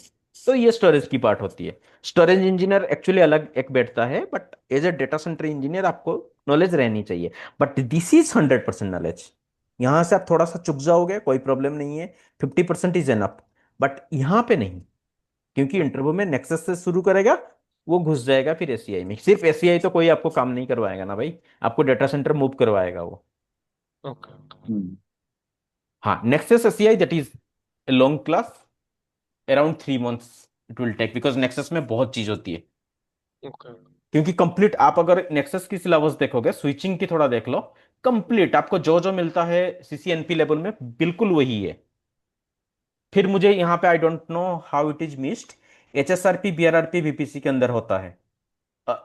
तो ये स्टोरेज की पार्ट होती है। स्टोरेज इंजीनियर एक्चुअली अलग एक बैठता है, but as a data center engineer आपको नॉलेज रहनी चाहिए। But this is 100% knowledge. यहां से आप थोड़ा सा चुक जाओगे कोई प्रॉब्लम नहीं है, 50% इज एनफ। बट यहां पे नहीं, क्योंकि इंटरव्यू में नेक्सस से शुरू करेगा, वो घुस जाएगा फिर एसीआई में। सिर्फ एसीआई तो कोई आपको काम नहीं करवाएगा ना भाई, आपको डेटा सेंटर मूव करवाएगा वो। Okay hmm. हाँ, Nexus ACI that is a long class, around 3 months it will take, because Nexus में बहुत चीज होती है। ओके। क्योंकि कंप्लीट आप अगर नेक्सस की सिलेबस देखोगे, स्विचिंग की थोड़ा देख लो, कंप्लीट आपको जो जो मिलता है सीसीएनपी लेवल में बिल्कुल वही है। फिर मुझे यहाँ पे I don't know how it is missed, HSRP VRRP VPC के अंदर होता है।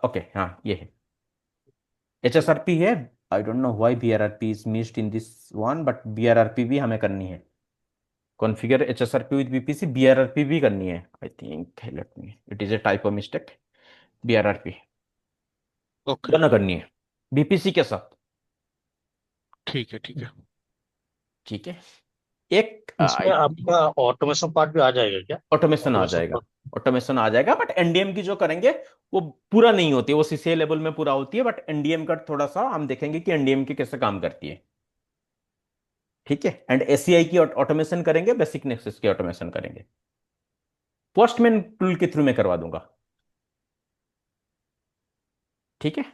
ओके हाँ ये है, एचएसआरपी है। I don't know why VRRP is missed in this one, but VRRP भी हमें करनी है, configure HSRP with vPC, VRRP भी करनी है I think, let me, it is a type of mistake. VRRP okay. दोनों करनी है बीपीसी के साथ। ठीक है, ठीक है। ठीक है। एक इसमें आपका ऑटोमेशन पार्ट भी आ जाएगा क्या? ऑटोमेशन आ ऑटोमेशन जाएगा, पार्ट। ऑटोमेशन आ जाएगा, बट एनडीएम की जो करेंगे वो पूरा नहीं होती है, वो सीसीए लेवल में पूरा होती है, बट एनडीएम का थोड़ा सा हम देखेंगे कि एनडीएम की कैसे काम करती है। ठीक है। एंड एससीआई की ऑटोमेशन करेंगे, बेसिक नेक्सस की ऑटोमेशन करेंगे, पोस्टमैन टूल के थ्रू मैं करवा दूंगा। ठीक है।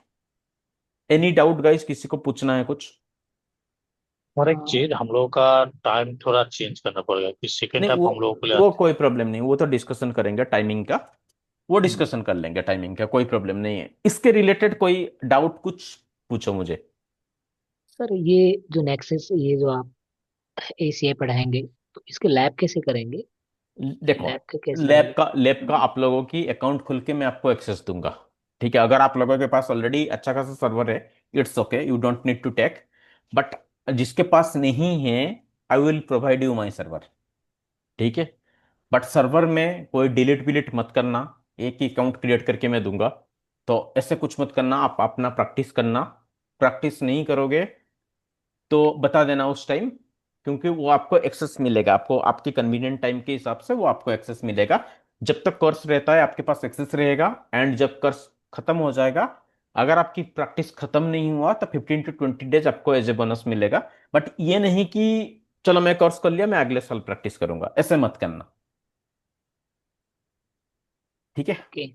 एनी डाउट गाइस, किसी को पूछना है कुछ? और एक चीज, हम लोगों का टाइम थोड़ा चेंज करना पड़ेगा कि सेकेंड नहीं टाइम हम लोगों के लिए। वो कोई प्रॉब्लम नहीं, वो तो डिस्कशन करेंगे टाइमिंग का, वो हम्म। डिस्कशन कर लेंगे टाइमिंग का, कोई प्रॉब्लम नहीं है। इसके रिलेटेड कोई डाउट कुछ पूछो मुझे। सर ये जो नेक्सस, ये जो आप एसीआई पढ़ाएंगे, तो इसके लैब कैसे करेंगे? देखो, लैब का कैसे रहेगा? लैब का आप लोगों की अकाउंट खुल के मैं आपको एक्सेस दूंगा। ठीक है, अगर आप लोगों के पास ऑलरेडी अच्छा खासा सर्वर है, it's okay, you don't need to take. But जिसके पास नहीं है, I will provide you my server. ठीक है। बट सर्वर में कोई डिलीट विलीट मत करना, एक ही अकाउंट क्रिएट करके मैं दूंगा, तो ऐसे कुछ मत करना, आप अपना प्रैक्टिस करना। प्रैक्टिस नहीं करोगे तो बता देना उस टाइम, क्योंकि वो आपको एक्सेस मिलेगा, आपको आपके कन्वीनियंट टाइम के हिसाब से वो आपको एक्सेस मिलेगा। जब तक कोर्स रहता है आपके पास एक्सेस रहेगा, एंड जब कोर्स खत्म हो जाएगा अगर आपकी प्रैक्टिस खत्म नहीं हुआ तो 15 to 20 डेज आपको एज ए बोनस मिलेगा। बट ये नहीं कि चलो मैं कोर्स कर लिया मैं अगले साल प्रैक्टिस करूंगा, ऐसे मत करना। ठीक है। ओके।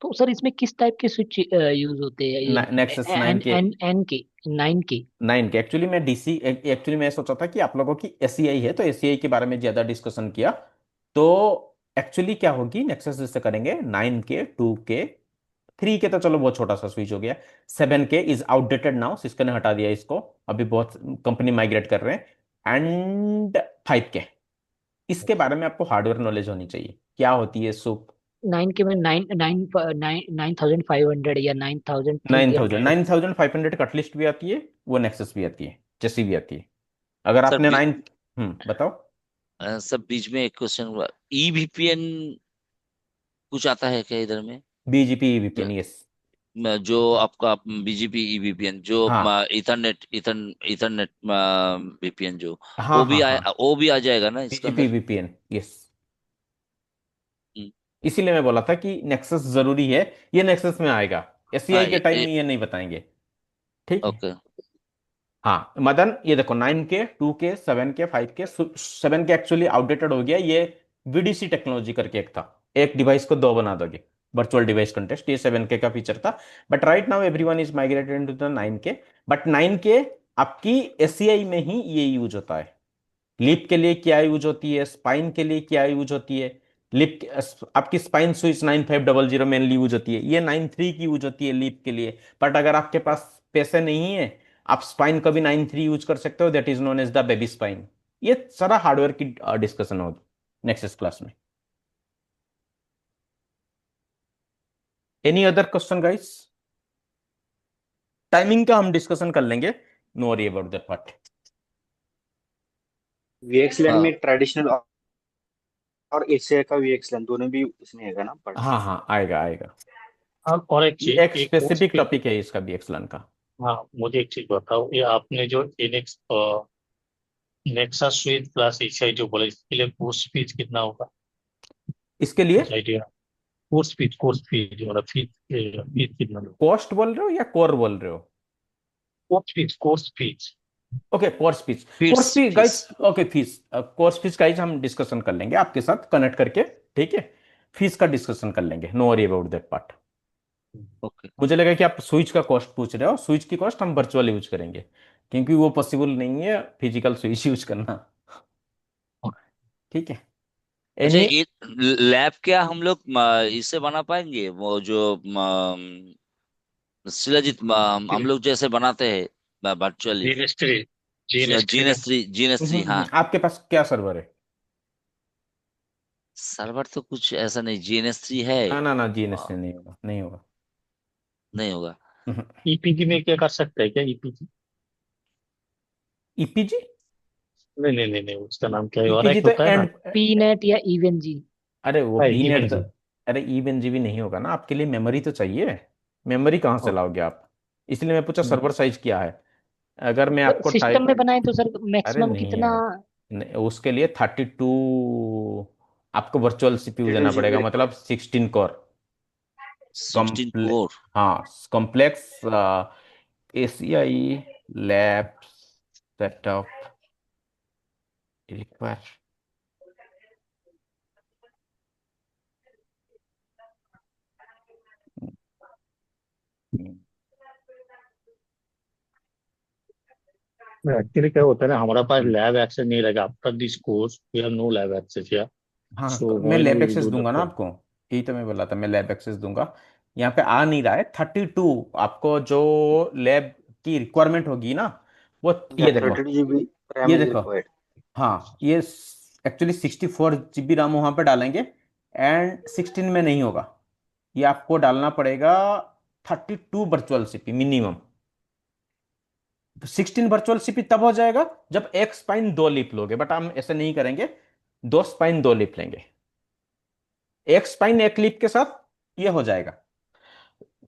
तो सर इसमें किस टाइप के स्विच यूज होते हैं, ये नेक्सस नाइन एन के। एन एन के, 9 के? नाइन के एक्चुअली मैं डीसी, एक्चुअली मैं सोचा था कि आप लोगों की एससीआई है तो एससीआई के बारे में ज्यादा डिस्कशन किया। तो एक्चुअली क्या होगी, नेक्सस जैसे करेंगे 9 के 2 के 3 के, तो चलो बहुत छोटा सा स्विच हो गया। 7 के इज आउटडेटेड नाउ, सिस्को ने हटा दिया इसको, अभी बहुत कंपनी माइग्रेट कर रहे हैं। एंड 5 के, इसके बारे में आपको हार्डवेयर नॉलेज होनी चाहिए, क्या होती है सुप। 9 के में 9500 या 9000 9300? 9500 कटलिस्ट भी आती है, वो नेक्सस भी आती है, जैसी भी आती है। अगर सर आपने 9, बताओ। सर बीच में एक क्वेश्चन हुआ, ईवीपीएन कुछ आता है क्या इधर में? बीजीपी जो, वीपीएन, यस। जो आपका बीजीपी ईवीपीएन जो हाँ इथरनेट इथरनेट वीपीएन जो, हाँ हाँ हाँ, वो भी आ जाएगा ना इसके बीजीपी अंदर? VPN, yes. हम्म, इसीलिए मैं बोला था कि नेक्सस जरूरी है, ये नेक्सस में आएगा, एससीआई हाँ के टाइम में ये नहीं बताएंगे। ठीक है। ओके। हाँ मदन, ये देखो 9 के 2 के 7 के 5 के, 7 के एक्चुअली आउटडेटेड हो गया ये। वीडीसी टेक्नोलॉजी करके एक था, एक डिवाइस को दो बना दोगे, वर्चुअल डिवाइस कंटेस्ट, ये 7 के का फीचर था। But right now everyone is migrated into the 9 के। बट 9 के आपकी एससीआई में ही ये यूज होता है। लिप के लिए क्या यूज होती है, स्पाइन के लिए क्या यूज होती है। लिप, आपकी स्पाइन स्विच 9500 मेनली यूज होती है, ये 93 की यूज होती है लिप के लिए। बट अगर आपके पास पैसे नहीं है, आप स्पाइन का भी 93 यूज कर सकते हो, that is known as the baby spine. ये सारा हार्डवेयर की डिस्कशन होगी नेक्स्ट क्लास में। Any other question guys? Timing का हम डिस्कशन कर लेंगे, no worry about that part. VXLAN हाँ में ट्रेडिशनल और एशिया का वीएक्सलैन दोनों भी इसमें है ना पढ़ना? हाँ हाँ, आएगा आएगा। और एक ये चीज, एक एक कोर्स स्पेसिफिक फी। टॉपिक है इसका भी, एक्सलन का। हाँ, मुझे एक चीज बताओ, ये आपने जो इनेक्स नेक्सा स्विच प्लस एचआई जो बोला, इसके लिए कोर्स फीस कितना होगा? इसके लिए कुछ आइडिया? कोर्स फीस जो मतलब फीस फीस कितना होगा? कॉस्ट बोल रहे हो या कोर बोल रहे हो? Course fees. Okay, course fees. Fees course fees fees. Guys, okay fees, course fees guys हम डिस्कशन कर लेंगे आपके साथ कनेक्ट करके। ठीक है, फीस का डिस्कशन कर लेंगे, no worry about that part. Okay. मुझे लगा कि आप स्विच का कॉस्ट पूछ रहे हो, स्विच की कॉस्ट हम वर्चुअल यूज करेंगे, क्योंकि वो पॉसिबल नहीं है फिजिकल स्विच यूज करना। ठीक है। अच्छा, एनी, ये लैब क्या हम लोग इससे बना पाएंगे वो जो शिलाजीत हम लोग जैसे बनाते हैं वर्चुअली? जीएनएस3, जीएनएस3 का। जीएनएस 3 हाँ। आपके पास क्या सर्वर है? सर्वर तो कुछ ऐसा नहीं, जीएनएस 3 है। ना ना ना, जीएनएस अ, से नहीं होगा, नहीं होगा। नहीं होगा। ईपीजी में क्या कर सकता है क्या, ईपीजी? ईपीजी, नहीं नहीं नहीं नहीं, उसका नाम क्या है, और ईपीजी एक तो होता है ना। एंड, पी नेट या इवन जी? अरे वो है पी नेट इवन तो, जी। अरे इवन जीबी नहीं होगा ना, आपके लिए मेमोरी तो चाहिए। मेमोरी कहाँ से ओके। लाओगे आप? इसलिए मैं पूछा सर्वर साइज क्या है। अगर मैं आपको सिस्टम टाइप, में बनाए तो सर अरे मैक्सिमम नहीं कितना? यार, नहीं, उसके लिए 32 आपको वर्चुअल सीपीयू देना 8 GB पड़ेगा, मतलब रिक्वायर्ड। 16 कोर। 16 कम्प्ले कोर। हाँ, complex ACI lab setup require. Actually क्या होता है ना, हमारा पास लैब एक्सेस नहीं रहेगा। After this course we have no lab access या। हाँ, सो मैं when lab we will access do the दूंगा ना कोर्स। आपको, यही तो मैं बोला था, मैं लैब एक्सेस दूंगा। यहाँ पे आ नहीं रहा है 32, आपको जो लैब की रिक्वायरमेंट होगी ना, वो या ये देखो, 32 GB रैम ये इज देखो। रिक्वायर्ड। हाँ, ये एक्चुअली 64 GB रैम वहां पे डालेंगे, एंड 16 में नहीं होगा, ये आपको डालना पड़ेगा 32 virtual CP minimum. 16 virtual CP तब हो जाएगा जब एक स्पाइन दो लीप लोगे, बट हम ऐसे नहीं करेंगे, दो स्पाइन दो लीप लेंगे, एक स्पाइन एक लीप के साथ ये हो जाएगा।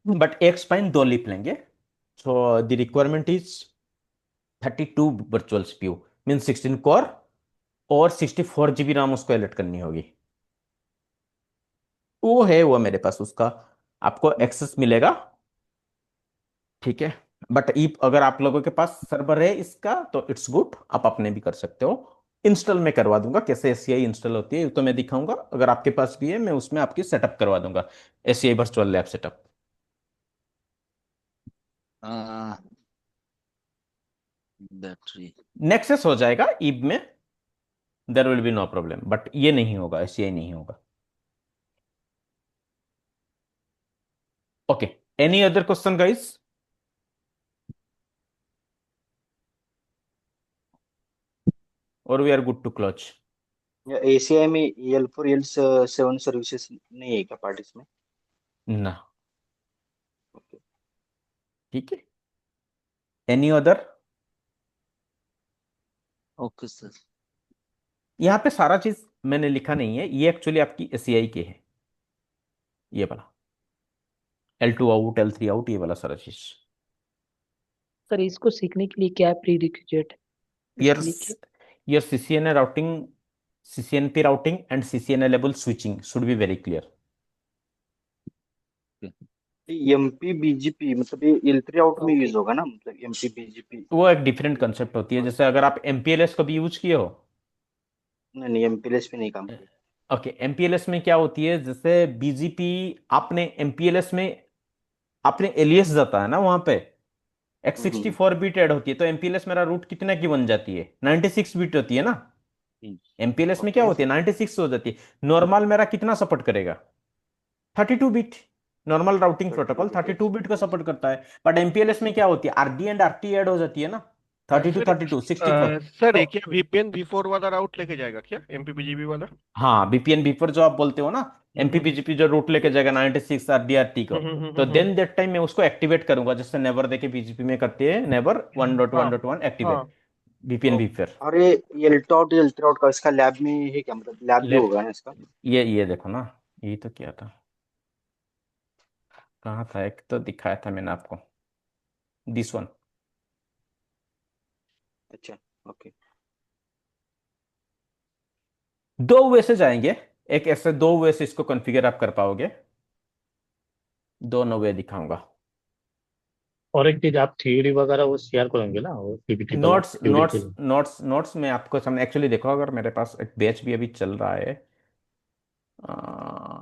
बट एक स्पाइन दो लीप लेंगे, so the requirement is 32 virtual CPU, mean 16 core, और 64 GB रैम उसको एलोट करनी होगी। वो है, वो मेरे पास उसका आपको एक्सेस मिलेगा। ठीक है। बट if अगर आप लोगों के पास सर्वर है इसका तो इट्स गुड, आप अपने भी कर सकते हो। इंस्टॉल में करवा दूंगा, कैसे एसीआई इंस्टॉल होती है तो मैं दिखाऊंगा। अगर आपके पास भी है मैं उसमें आपकी सेटअप करवा दूंगा, ACI virtual lab setup. Battery. Nexus हो जाएगा ईब में, there will be no problem, but ये नहीं होगा, एसीआई नहीं होगा। Okay, any other question guys? और we are good to close? ACI में L4 L7 सर्विसेज नहीं है क्या पार्ट इसमें? ना। ओके। ठीक है, एनी अदर? Okay sir. यहाँ पे सारा चीज मैंने लिखा नहीं है, ये एक्चुअली आपकी एसीआई के है, ये वाला L2 आउट, L3 आउट, ये वाला सारा चीज। सर इसको सीखने के लिए क्या है प्री रिक्विजिट your इसके लिए क्या? your CCNA routing, CCNP routing and CCNA level switching should be very clear. MP BGP मतलब ये L3 आउट में ओके। यूज होगा ना, मतलब एमपी बीजीपी? वो एक डिफरेंट कंसेप्ट होती है, जैसे अगर आप MPLS कभी यूज किए हो। नहीं नहीं, एमपीएलएस पे नहीं काम किया। ओके, MPLS में क्या होती है, जैसे BGP, आपने MPLS में आपने एलियस जाता है ना वहां पे, हम्म। X64 बिट ऐड होती है, तो MPLS मेरा रूट कितना की बन जाती है, 96 बिट होती है ना। MPLS में क्या ओके। होती है, 96 हो जाती है। नॉर्मल मेरा कितना सपोर्ट करेगा, 32 bit. Normal routing 32 protocol bit 32 bit को सपोर्ट करता है। बट एमपीएलएस में क्या होती है, आरडी एंड आरटी ऐड हो जाती है ना, 32 सर 32 64। सर तो ये क्या VPN V4 वाला राउट लेके जाएगा क्या, MPPGB वाला? हाँ, बीपीएन बीफोर जो आप बोलते हो ना, हम्म एमपीपीजीपी जो रूट लेके जाएगा 96 आरडीआरटी को, तो हम्म। देन दैट टाइम मैं उसको एक्टिवेट करूंगा, जैसे नेवर देके बीजीपी में करते हैं, नेवर वन डॉट वन हाँ डॉट वन एक्टिवेट हाँ। BPN before. और ये L2 आउट L3 आउट का इसका लैब में है क्या, मतलब लैब भी लेफ्ट, होगा ना इसका? ये देखो ना, ये तो क्या था, कहाँ था, एक तो दिखाया था मैंने आपको, दिस वन। अच्छा। ओके। दो वे से जाएंगे, एक ऐसे दो वे से इसको कॉन्फ़िगर आप कर पाओगे, दोनों वे दिखाऊंगा। और एक चीज, आप थ्योरी वगैरह वो शेयर करेंगे ना, वो पीपीटी वाला नोट्स थ्योरी के नोट्स लिए? नोट्स में आपको सामने एक्चुअली देखो, अगर मेरे पास एक बैच भी अभी चल रहा है,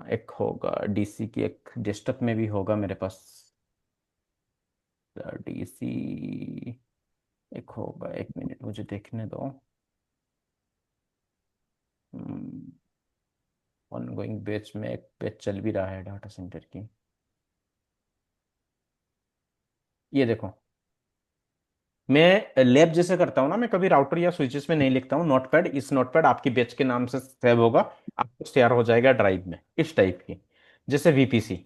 एक होगा डीसी की, एक डेस्कटॉप में भी होगा मेरे पास डीसी, एक होगा, एक मिनट मुझे देखने दो। ऑनगोइंग बैच में एक बैच चल भी रहा है डाटा सेंटर की, ये देखो। मैं लैब जैसे करता हूँ ना, मैं कभी राउटर या स्विचेस में नहीं लिखता हूँ नोटपैड, इस नोटपैड आपकी बैच के नाम से सेव होगा, आपको शेयर हो जाएगा ड्राइव में, इस टाइप की। जैसे वीपीसी,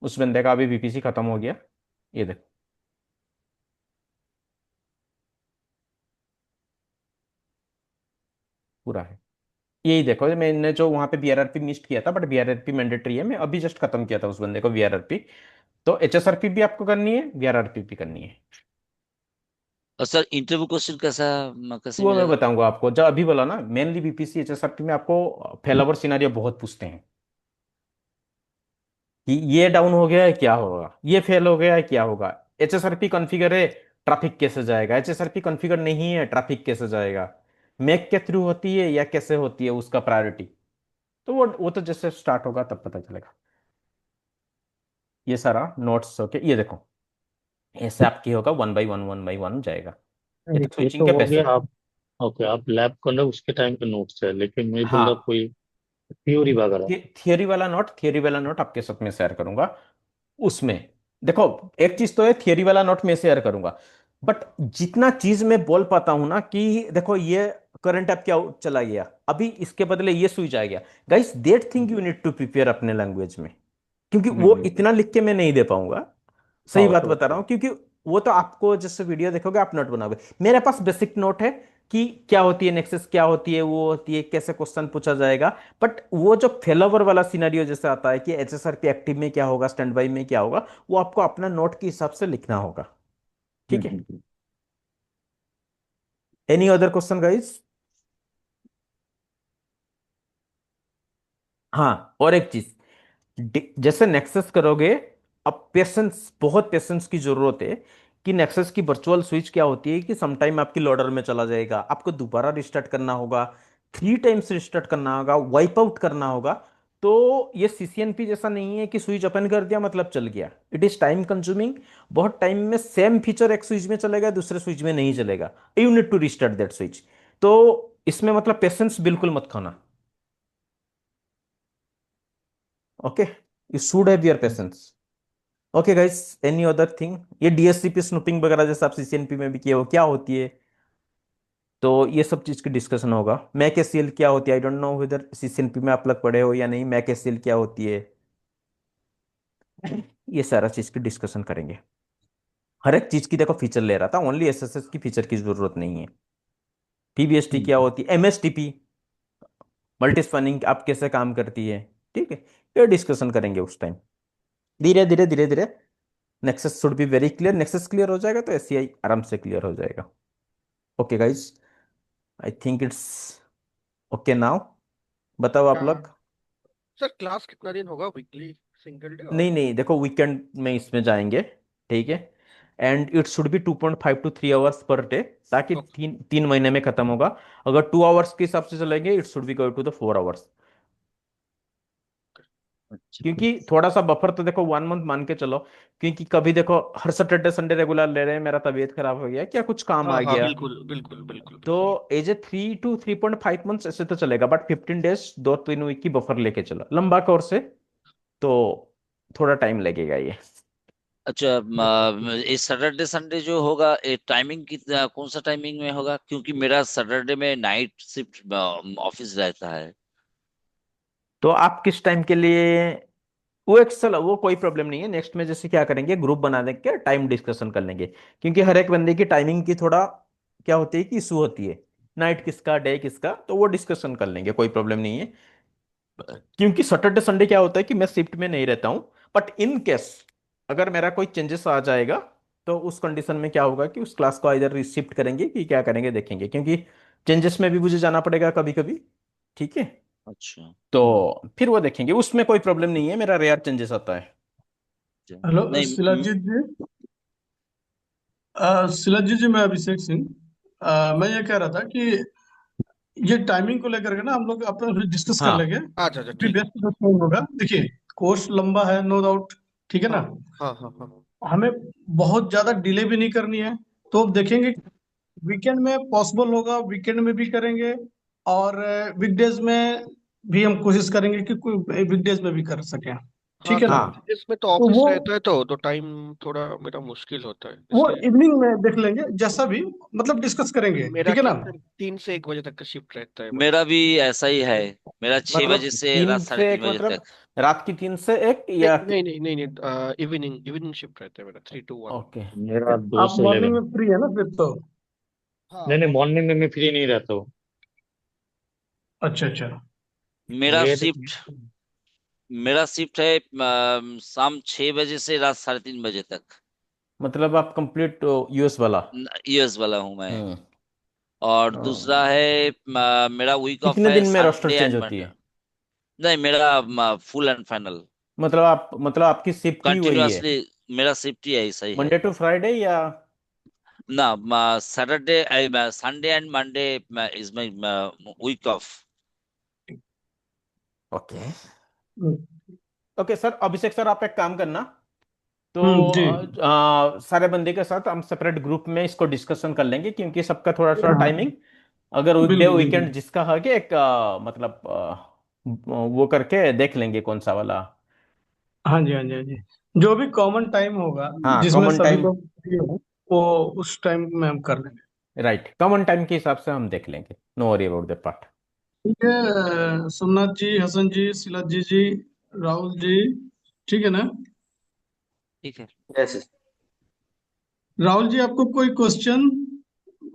उस बंदे का अभी वीपीसी खत्म हो गया, ये देखो पूरा है। यही देखो, मैंने जो वहां पे बीआरआरपी मिस्ट किया था, बट बीआरआरपी मैंडेटरी है, मैं अभी जस्ट खत्म किया था उस बंदे को बीआरआरपी। तो एचएसआरपी भी आपको करनी है, बीआरआरपी भी करनी है। और सर इंटरव्यू क्वेश्चन कैसा, कैसे वो मैं मिलेगा? बताऊंगा आपको, जब अभी बोला ना, मेनली बीपीसी एचएसआरपी में आपको फेलावर सिनारियो बहुत पूछते हैं, कि ये डाउन हो गया है क्या होगा, ये फेल हो गया है क्या होगा, एचएसआरपी कॉन्फ़िगर है, ट्रैफिक कैसे जाएगा, एचएसआरपी कॉन्फ़िगर नहीं है, ट्रैफिक कैसे जाएगा, मैक के थ्रू होती है या कैसे होती है उसका प्रायोरिटी। तो वो तो जैसे स्टार्ट होगा तब पता चलेगा। ये सारा नोट्स ओके, ये देखो, ऐसे आपकी होगा, वन बाई वन जाएगा। ये तो ये स्विचिंग तो के हो गया। बेसिक। आप ओके, आप लैब कर रहे हो उसके टाइम पे नोट्स है, लेकिन मैं बोल रहा हाँ, कोई थ्योरी वगैरह। थियोरी वाला नोट आपके साथ में शेयर करूंगा। उसमें देखो, एक चीज तो है, थियरी वाला नोट में शेयर करूंगा, बट जितना चीज मैं बोल पाता हूं ना, कि देखो ये करंट अब क्या चला गया, अभी इसके बदले ये स्विच आ गया, guys that thing you need to prepare अपने लैंग्वेज में, क्योंकि वो हम्म। इतना लिख के मैं नहीं दे पाऊंगा। हाँ सही वो बात तो बता होता रहा है। हूँ, क्योंकि वो तो आपको जैसे वीडियो देखोगे आप नोट बनाओगे, मेरे पास बेसिक नोट है कि क्या होती है नेक्सस, क्या होती है, वो होती है, कैसे क्वेश्चन पूछा जाएगा। बट वो जो फेलोवर वाला सिनेरियो जैसे आता है कि एचएसआर के एक्टिव में क्या होगा, स्टैंड बाई में क्या होगा, वो आपको अपना नोट के हिसाब से लिखना होगा। ठीक है, hmm. Any other question guys? हाँ, और एक चीज, जैसे नेक्सस करोगे अब पेशेंस, बहुत पेशेंस की जरूरत है कि नेक्सस की वर्चुअल स्विच क्या होती है कि समटाइम आपकी लोडर में चला जाएगा, आपको दोबारा रिस्टार्ट करना होगा, 3 टाइम्स रिस्टार्ट करना होगा, वाइप आउट करना होगा। तो ये सीसीएनपी जैसा नहीं है कि स्विच ओपन कर दिया मतलब चल गया। It is time consuming. बहुत टाइम में सेम फीचर एक स्विच में चलेगा, दूसरे स्विच में नहीं चलेगा। You need to restart that switch. तो इसमें मतलब पेशेंस बिल्कुल मत खोना। Okay, you should have your patience. Okay guys, any other thing? ये डीएससीपी स्नूपिंग वगैरह जैसा आप सीसीएनपी में भी किया हो, क्या होती है? तो ये सब चीज की डिस्कशन होगा। मैक एससीएल क्या होती है, I don't know weather CCNP में आप लोग पढ़े हो या नहीं। मैक एससीएल क्या होती है, ये सारा चीज की डिस्कशन करेंगे। हर एक चीज की देखो फीचर ले रहा था, ओनली एसएसएस की फीचर की जरूरत नहीं है। पीबीएसटी क्या होती है, एमएसटीपी मल्टी स्पैनिंग आप कैसे काम करती है, ठीक है, ये डिस्कशन करेंगे उस टाइम। धीरे धीरे धीरे धीरे nexus should be very clear. Nexus clear हो जाएगा तो एससीआई आराम से क्लियर हो जाएगा। Okay guys, I think it's okay now. बताओ आप हाँ लोग। सर, क्लास कितना दिन होगा? वीकली, सिंगल डे नहीं और? नहीं, देखो वीकेंड में इसमें जाएंगे, ठीक है। And it should B 2.5 to 3 hours per day, ताकि ओके। 3 3 महीने में खत्म होगा। अगर 2 आवर्स के हिसाब से चलेंगे it should be go to the 4 hours. अच्छा। क्योंकि थोड़ा सा बफर तो देखो 1 मंथ मान के चलो। क्योंकि कभी देखो हर सैटरडे संडे रेगुलर ले रहे हैं, मेरा तबीयत खराब हो गया क्या, कुछ काम हाँ आ हाँ, गया, बिल्कुल बिल्कुल बिल्कुल तो बिल्कुल। एज ए 3 to 3.5 मंथ्स ऐसे तो चलेगा। बट 15 डेज 2 3 वीक की बफर लेके चलो, लंबा कोर्स है तो थोड़ा टाइम लगेगा ये। अच्छा, ये सैटरडे संडे जो होगा, ये टाइमिंग कितना, कौन सा टाइमिंग में होगा? क्योंकि मेरा सैटरडे में नाइट शिफ्ट ऑफिस रहता है। तो आप किस टाइम के लिए, वो एक्सल वो कोई प्रॉब्लम नहीं है। नेक्स्ट में जैसे क्या करेंगे, ग्रुप बना देंगे, टाइम डिस्कशन कर लेंगे। क्योंकि हर एक बंदे की टाइमिंग की थोड़ा क्या होती है कि इशू होती है, नाइट किसका डे किसका, तो वो डिस्कशन कर लेंगे, कोई प्रॉब्लम नहीं है। क्योंकि सैटरडे संडे क्या होता है कि मैं शिफ्ट में नहीं रहता हूं। बट इन केस अगर मेरा कोई चेंजेस आ जाएगा, तो उस कंडीशन में क्या होगा कि उस क्लास को इधर रिशिफ्ट करेंगे कि क्या करेंगे देखेंगे। क्योंकि चेंजेस में भी मुझे जाना पड़ेगा कभी कभी, ठीक है। अच्छा। तो फिर वो देखेंगे, उसमें कोई प्रॉब्लम नहीं है, मेरा रेयर चेंजेस आता है। अच्छा। हेलो नहीं। शिलाजीत जी। शिलाजीत जी, मैं अभिषेक सिंह। मैं ये कह रहा था कि ये टाइमिंग को लेकर के ना हम लोग अपना डिस्कस कर हाँ लेंगे। अच्छा अच्छा, अभी ठीक है। बेस्ट डिस्कशन होगा। देखिए, कोर्स लंबा है, नो डाउट, ठीक है हाँ ना। हाँ हाँ हाँ। हमें बहुत ज्यादा डिले भी नहीं करनी है। तो अब देखेंगे, वीकेंड में पॉसिबल होगा वीकेंड में भी करेंगे, और वीकडेज में भी हम कोशिश करेंगे कि कोई वीकडेज में भी कर सकें, हाँ ठीक है सर, ना। हाँ इसमें तो तो ऑफिस वो रहता है तो टाइम थोड़ा मेरा मुश्किल होता है, वो इसलिए। इवनिंग में देख लेंगे, जैसा भी मतलब डिस्कस करेंगे, मेरा ठीक है क्या ना। सर, 3 से 1 बजे तक का शिफ्ट रहता है मेरा। मेरा भी ऐसा ही है। मेरा छह मतलब बजे से रात तीन साढ़े से तीन एक बजे मतलब तक रात की 3 से 1 या? नहीं नहीं नहीं नहीं नहीं, इवनिंग इवनिंग शिफ्ट रहता है मेरा, 3 to 1। ओके। मेरा दो आप से मॉर्निंग इलेवन में फ्री है ना फिर तो। हाँ, नहीं नहीं, मॉर्निंग। मॉर्निंग में मैं फ्री नहीं रहता हूँ। अच्छा अच्छा। मेरा ये शिफ्ट मेरा शिफ्ट है शाम 6 बजे से रात 3:30 बजे तक। मतलब आप कंप्लीट यूएस वाला? यूएस वाला हूँ मैं। हम्म। और हाँ। दूसरा है मेरा वीक ऑफ कितने है दिन में रोस्टर संडे चेंज एंड होती मंडे। है? नहीं, मेरा फुल एंड फाइनल मतलब आपकी शिफ्ट ही वही है, कंटिन्यूअसली। मेरा शिफ्ट ही ऐसा ही है। मंडे टू फ्राइडे या? ना, Saturday Sunday and Monday is my week off. Okay. Hmm okay sir, Abhishek sir आप एक काम करना, तो जी। सारे बंदे के साथ हम सेपरेट ग्रुप में इसको डिस्कशन कर लेंगे। क्योंकि सबका थोड़ा थोड़ा हाँ, टाइमिंग, अगर वीकडे बिल्कुल बिल्कुल। वीकेंड जिसका है कि एक मतलब वो करके देख लेंगे कौन सा वाला। हाँ जी हाँ जी हाँ जी। जो भी कॉमन टाइम होगा हाँ जिसमें कॉमन सभी टाइम। लोग फ्री हो, वो उस टाइम में हम कर लेंगे। राइट, कॉमन टाइम के हिसाब से हम देख लेंगे, no worry about that part. ठीक है। सोमनाथ जी, हसन जी, शिलाजीत जी, राहुल जी, ठीक है ना। ठीक है। यस। राहुल जी, आपको कोई क्वेश्चन?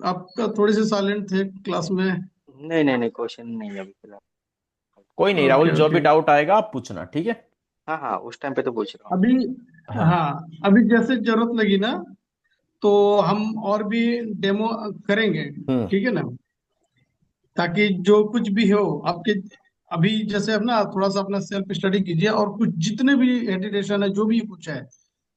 आपका थोड़े से साइलेंट थे क्लास में। नहीं नहीं नहीं, क्वेश्चन नहीं है अभी फिलहाल। कोई नहीं राहुल, ओके जो भी ओके। डाउट आएगा आप पूछना, ठीक है। हाँ हाँ, उस टाइम पे तो पूछ रहा हूँ। अभी, हाँ। हाँ, अभी जैसे जरूरत लगी ना, तो हम और भी डेमो करेंगे, हम्म। ठीक है ना। ताकि जो कुछ भी हो आपके, अभी जैसे अब ना थोड़ा सा अपना सेल्फ स्टडी कीजिए, और कुछ जितने भी एडिटेशन है जो भी कुछ है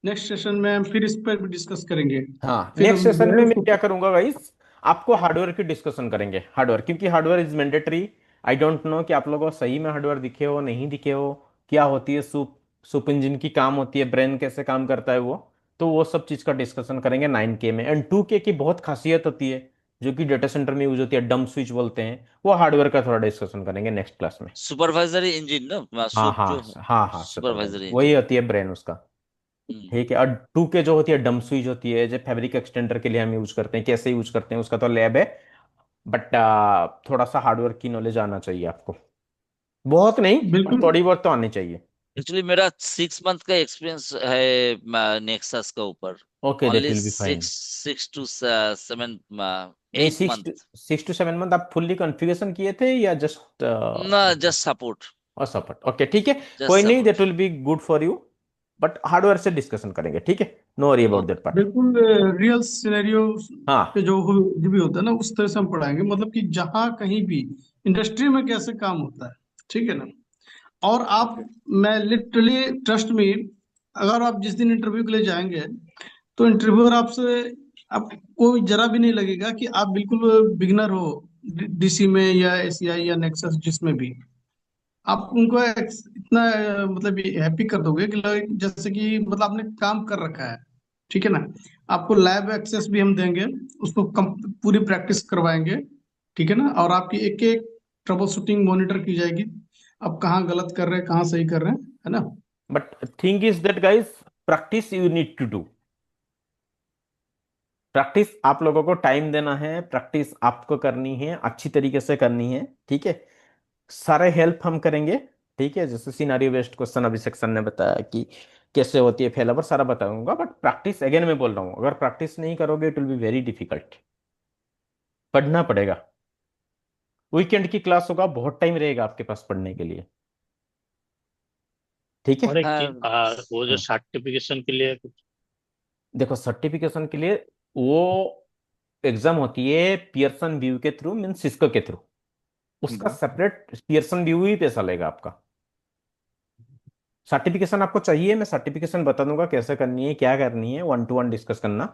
नेक्स्ट सेशन में हम फिर इस पर भी डिस्कस करेंगे। हाँ, फिर नेक्स्ट सेशन में वेरिएंट मैं को क्या करूंगा गाइस, आपको हार्डवेयर की डिस्कशन करेंगे। हार्डवेयर, क्योंकि hardware is mandatory. I don't no कि आप लोगों को सही में हार्डवेयर दिखे हो नहीं दिखे हो, क्या होती है सूप सूप इंजन की काम होती है, ब्रेन कैसे काम करता है वो। तो वो सब चीज का डिस्कशन करेंगे 9K में। एंड 2K की बहुत खासियत होती है जो कि डेटा सेंटर में यूज होती है, डम्प स्विच बोलते हैं, वो हार्डवेयर का थोड़ा डिस्कशन करेंगे नेक्स्ट क्लास में। सुपरवाइजरी इंजन ना, हाँ सूप हाँ जो हाँ हाँ, सुपरवाइजर सुपरवाइजरी वही इंजन। होती है ब्रेन उसका। ठीक है। और 2K जो होती है डम्प स्विच होती है, जो फैब्रिक एक्सटेंडर के लिए हम यूज करते हैं, कैसे यूज करते हैं उसका तो लैब है। बट थोड़ा सा हार्डवेयर की नॉलेज आना चाहिए आपको, बहुत नहीं पर बिल्कुल। थोड़ी बहुत तो आनी चाहिए। एक्चुअली मेरा 6 मंथ का एक्सपीरियंस है नेक्सस के ऊपर। Okay, that only will be fine. 6 to 7 ये 8 मंथ। 6 to 7 मंथ आप फुल्ली कॉन्फ़िगरेशन किए थे या जस्ट ना, जस्ट सपोर्ट। और सपोर्ट? ओके ठीक है, जस्ट कोई नहीं, that support. Will be good for you. But hardware से डिस्कशन करेंगे, ठीक है, no worry about that part. बिल्कुल रियल सिनेरियो पे हाँ जो भी होता है ना उस तरह से हम पढ़ाएंगे, मतलब कि जहाँ कहीं भी इंडस्ट्री में कैसे काम होता है, ठीक है ना। और आप, ओके। मैं लिटरली ट्रस्ट में, अगर आप जिस दिन इंटरव्यू के लिए जाएंगे तो इंटरव्यूअर आपसे, आपको जरा भी नहीं लगेगा कि आप बिल्कुल बिगनर हो डीसी में या एसीआई या नेक्सस जिसमें भी। आप उनको इतना मतलब हैप्पी कर दोगे कि जैसे कि मतलब आपने काम कर रखा है, ठीक है ना। आपको लैब एक्सेस भी हम देंगे, उसको पूरी प्रैक्टिस करवाएंगे, ठीक है ना। और आपकी एक एक ट्रबल शूटिंग मॉनिटर की जाएगी, आप कहाँ गलत कर रहे हैं कहाँ सही कर रहे हैं, है ना। But thing is that guys, practice you need to do. Practice आप लोगों को टाइम देना है, प्रैक्टिस आपको करनी है, अच्छी तरीके से करनी है, ठीक है। सारे हेल्प हम करेंगे, ठीक है। जैसे सिनारियो बेस्ड क्वेश्चन अभी सेक्शन ने बताया कि कैसे होती है फेल ओवर, सारा बताऊंगा। बट प्रैक्टिस अगेन मैं बोल रहा हूँ, अगर प्रैक्टिस नहीं करोगे it will be very difficult. पढ़ना पड़ेगा। वीकेंड की क्लास होगा, बहुत टाइम रहेगा आपके पास पढ़ने के लिए, ठीक है। और एक चीज, हाँ वो जो हाँ, सर्टिफिकेशन के लिए कुछ। देखो सर्टिफिकेशन के लिए वो एग्जाम होती है पियर्सन व्यू के थ्रू, मीन सिस्को के थ्रू। उसका हम्म, सेपरेट पियर्सन व्यू ही पैसा लेगा आपका। सर्टिफिकेशन आपको चाहिए, मैं सर्टिफिकेशन बता दूंगा कैसे करनी है, क्या करनी है, 1 to 1 डिस्कस करना,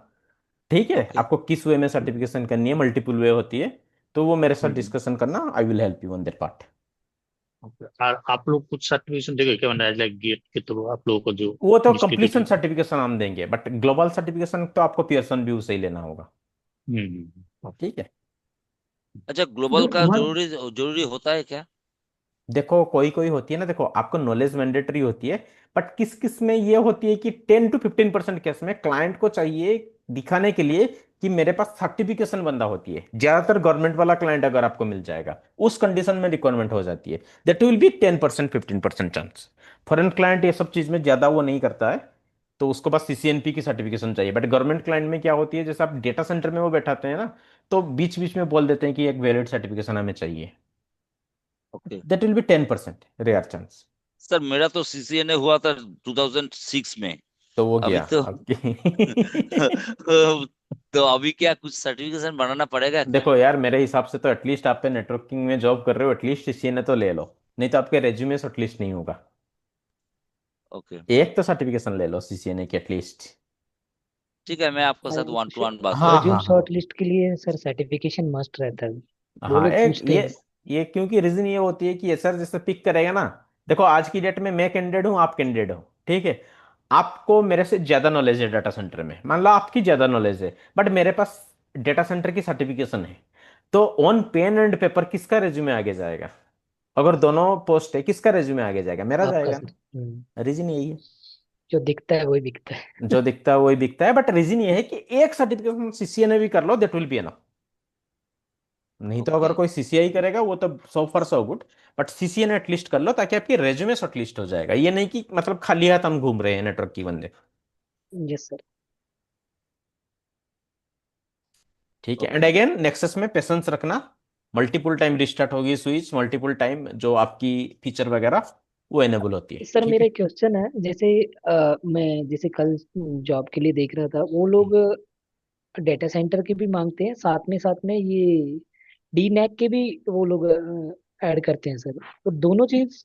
ठीक है। ओके। आपको किस वे में सर्टिफिकेशन करनी है, मल्टीपल वे होती है, तो वो मेरे साथ हम्म, डिस्कशन करना, I will help you on that part. Okay. और आप लोग कुछ सर्टिफिकेशन देंगे क्या, मतलब लाइक गेट के थ्रू आप लोगों को जो वो तो इंस्टीट्यूट कंप्लीशन में। सर्टिफिकेशन हम देंगे, बट ग्लोबल सर्टिफिकेशन तो आपको पियर्सन व्यू से ही लेना होगा, ओके। ठीक है। अच्छा, ग्लोबल जो का हमारे, जरूरी जरूरी होता है क्या? देखो कोई कोई होती है ना, देखो आपको नॉलेज मैंडेटरी होती है, बट किस किस में ये होती है कि 10 to 15% केस में क्लाइंट को चाहिए दिखाने के लिए कि मेरे पास सर्टिफिकेशन बंदा होती है। ज्यादातर गवर्नमेंट वाला क्लाइंट अगर आपको मिल जाएगा उस कंडीशन में रिक्वायरमेंट हो जाती है, that will be 10% 15% chance. Foreign client ये सब चीज में ज्यादा वो नहीं करता है, तो उसको बस CCNP की सर्टिफिकेशन चाहिए। बट गवर्नमेंट क्लाइंट में क्या होती है, जैसे आप डेटा सेंटर में वो बैठाते हैं ना, तो बीच बीच में बोल देते हैं कि एक वैलिड सर्टिफिकेशन हमें चाहिए, okay. That will be 10% rare chance. Sir मेरा तो सीसीएनए हुआ था 2006 में। तो वो अभी गया तो आपकी तो अभी क्या कुछ सर्टिफिकेशन बनाना पड़ेगा क्या? देखो यार, मेरे हिसाब से तो एटलीस्ट आप पे नेटवर्किंग में जॉब कर रहे हो, एटलीस्ट CCNA तो ले लो, नहीं तो आपके रेज्यूमे शॉर्टलिस्ट नहीं होगा। ओके। एक तो सर्टिफिकेशन ले लो CCNA की एटलीस्ट। ठीक है, मैं आपके साथ 1 to 1 बात हाँ रिज्यूम हाँ करूंगा। हाँ शॉर्टलिस्ट के लिए सर सर्टिफिकेशन मस्ट रहता है, वो हाँ, लोग एक पूछते हैं। ये क्योंकि रीजन ये होती है कि ये सर जैसे पिक करेगा ना, देखो आज की डेट में मैं कैंडिडेट हूँ, आप कैंडिडेट हो, ठीक है। आपको मेरे से ज्यादा नॉलेज है डेटा सेंटर में, मान लो आपकी ज्यादा नॉलेज है, बट मेरे पास डेटा सेंटर की सर्टिफिकेशन है। तो ऑन पेन एंड पेपर किसका रेज्यूमे आगे जाएगा? अगर दोनों पोस्ट है, किसका रेज्यूमे आगे जाएगा? मेरा आपका जाएगा सर। ना। रीजन यही है, जो दिखता है वही बिकता है। जो दिखता है वही बिकता है। बट रीजन ये है कि एक सर्टिफिकेशन CCNA भी कर लो, दैट विल बी एनफ। नहीं तो ओके। अगर कोई CCI करेगा वो तो 100 for 100 good, but CCNA at least कर लो, ताकि आपकी रेज्यूमे शॉर्टलिस्ट हो जाएगा। ये नहीं कि मतलब खाली हाथ हम घूम रहे हैं नेटवर्क की बंदे, यस सर। ठीक है। And okay. अगेन नेक्सस में पेशेंस रखना, मल्टीपल टाइम रिस्टार्ट होगी स्विच, मल्टीपल टाइम जो आपकी फीचर वगैरह वो एनेबल होती है, सर ठीक मेरा है। क्वेश्चन है, जैसे मैं जैसे कल जॉब के लिए देख रहा था, वो लोग डेटा सेंटर के भी मांगते हैं, साथ में ये डी नैक के भी वो लोग ऐड करते हैं सर, तो दोनों चीज।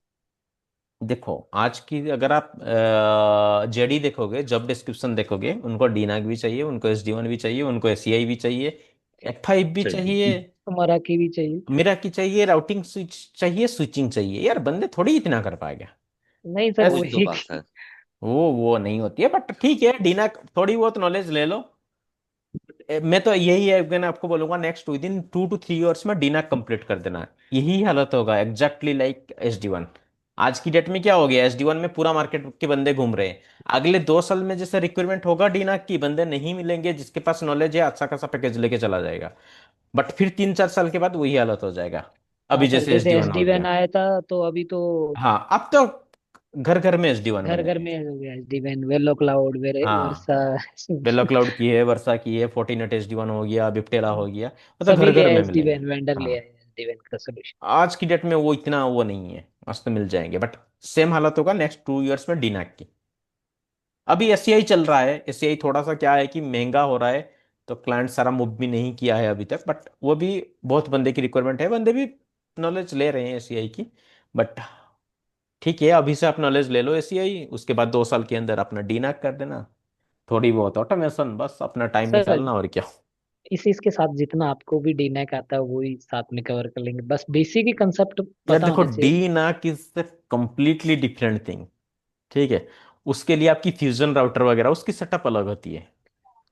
देखो आज की अगर आप जेडी देखोगे, जॉब डिस्क्रिप्शन देखोगे, उनको डीनाग भी चाहिए, उनको एसडी1 भी चाहिए, उनको एसीआई भी चाहिए, F5 भी चाहिए, हमारा की भी चाहिए। मेरा की चाहिए, राउटिंग स्विच चाहिए, स्विचिंग चाहिए। यार बंदे थोड़ी इतना कर पाएगा। नहीं सर, ऐस वो वही तो एक बात है। वो नहीं होती है, बट ठीक है, डीनाग थोड़ी बहुत नॉलेज ले लो। मैं तो यही है, मैं आपको बोलूंगा next with in 2 to 3 years में डीनाग कंप्लीट कर देना। यही हालत होगा एग्जैक्टली लाइक एसडी1। आज की डेट में क्या हो गया, एसडी1 में पूरा मार्केट के बंदे घूम रहे हैं। अगले 2 साल में जैसे रिक्वायरमेंट होगा डीनाग की, बंदे नहीं मिलेंगे, जिसके पास नॉलेज है अच्छा खासा पैकेज लेके चला जाएगा। बट फिर 3 4 साल के बाद वही हालत हो जाएगा, हाँ अभी सर, जैसे जैसे एसडी1 एसडी हो वैन गया। आया था तो अभी तो हाँ अब तो घर घर में एसडी1 घर बन घर गए। में हो गया एसडी वैन, वेलो क्लाउड, हाँ, वर्षा। बेलो क्लाउड की है, वर्षा की है, फोर्टिनेट एसडी1 हो गया, बिपटेला हो गया, मतलब घर सभी के घर में एसडी मिलेंगे। वैन वेंडर ले हाँ, आए एसडी वैन का सोल्यूशन। आज की डेट में वो इतना वो नहीं है, आज तो मिल जाएंगे, बट सेम हालत होगा नेक्स्ट 2 years में डीनैक की। अभी एससीआई चल रहा है, एससीआई थोड़ा सा क्या है कि महंगा हो रहा है, तो क्लाइंट सारा मूव भी नहीं किया है अभी तक, बट वो भी बहुत बंदे की रिक्वायरमेंट है, बंदे भी नॉलेज ले रहे हैं एससीआई की। बट ठीक है, अभी से आप नॉलेज ले लो एससीआई, उसके बाद 2 साल के अंदर अपना डीनैक कर देना, थोड़ी बहुत ऑटोमेशन, बस अपना टाइम सर निकालना और क्या। इसके साथ जितना आपको भी डीनैक आता है वही साथ में कवर कर लेंगे, बस बेसिक ही कंसेप्ट यार पता देखो, होना चाहिए। डी ना किस कंप्लीटली डिफरेंट थिंग। ठीक है, उसके लिए आपकी फ्यूजन राउटर वगैरह उसकी सेटअप अलग होती है।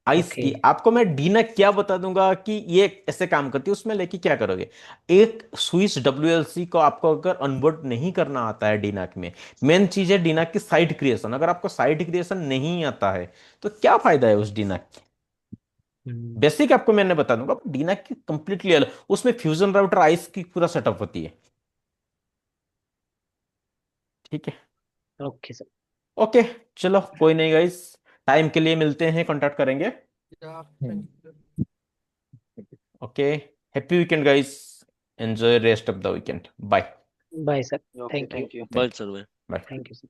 Ice okay. की आपको मैं डीना क्या बता दूंगा कि ये ऐसे काम करती है, उसमें लेके क्या करोगे। एक स्विस डब्ल्यूएलसी को आपको अगर अनबोर्ड नहीं करना आता है डीनाक में, मेन चीज है डीनाक की साइट क्रिएशन। अगर आपको साइट क्रिएशन नहीं आता है तो क्या फायदा है उस डीनाक की। हम्म, बेसिक आपको मैंने बता दूंगा, डीनाक की कंप्लीटली अलग, उसमें फ्यूजन राउटर आइस की पूरा सेटअप होती है। ठीक है, ओके सर। ओके, चलो कोई नहीं गाइस, टाइम के लिए मिलते हैं, कांटेक्ट करेंगे। Hmm, okay, happy weekend guys, enjoy rest of the weekend, bye. Bye sir. Okay, thank you. Thank you. बल thank sir. You, bye. Thank you sir.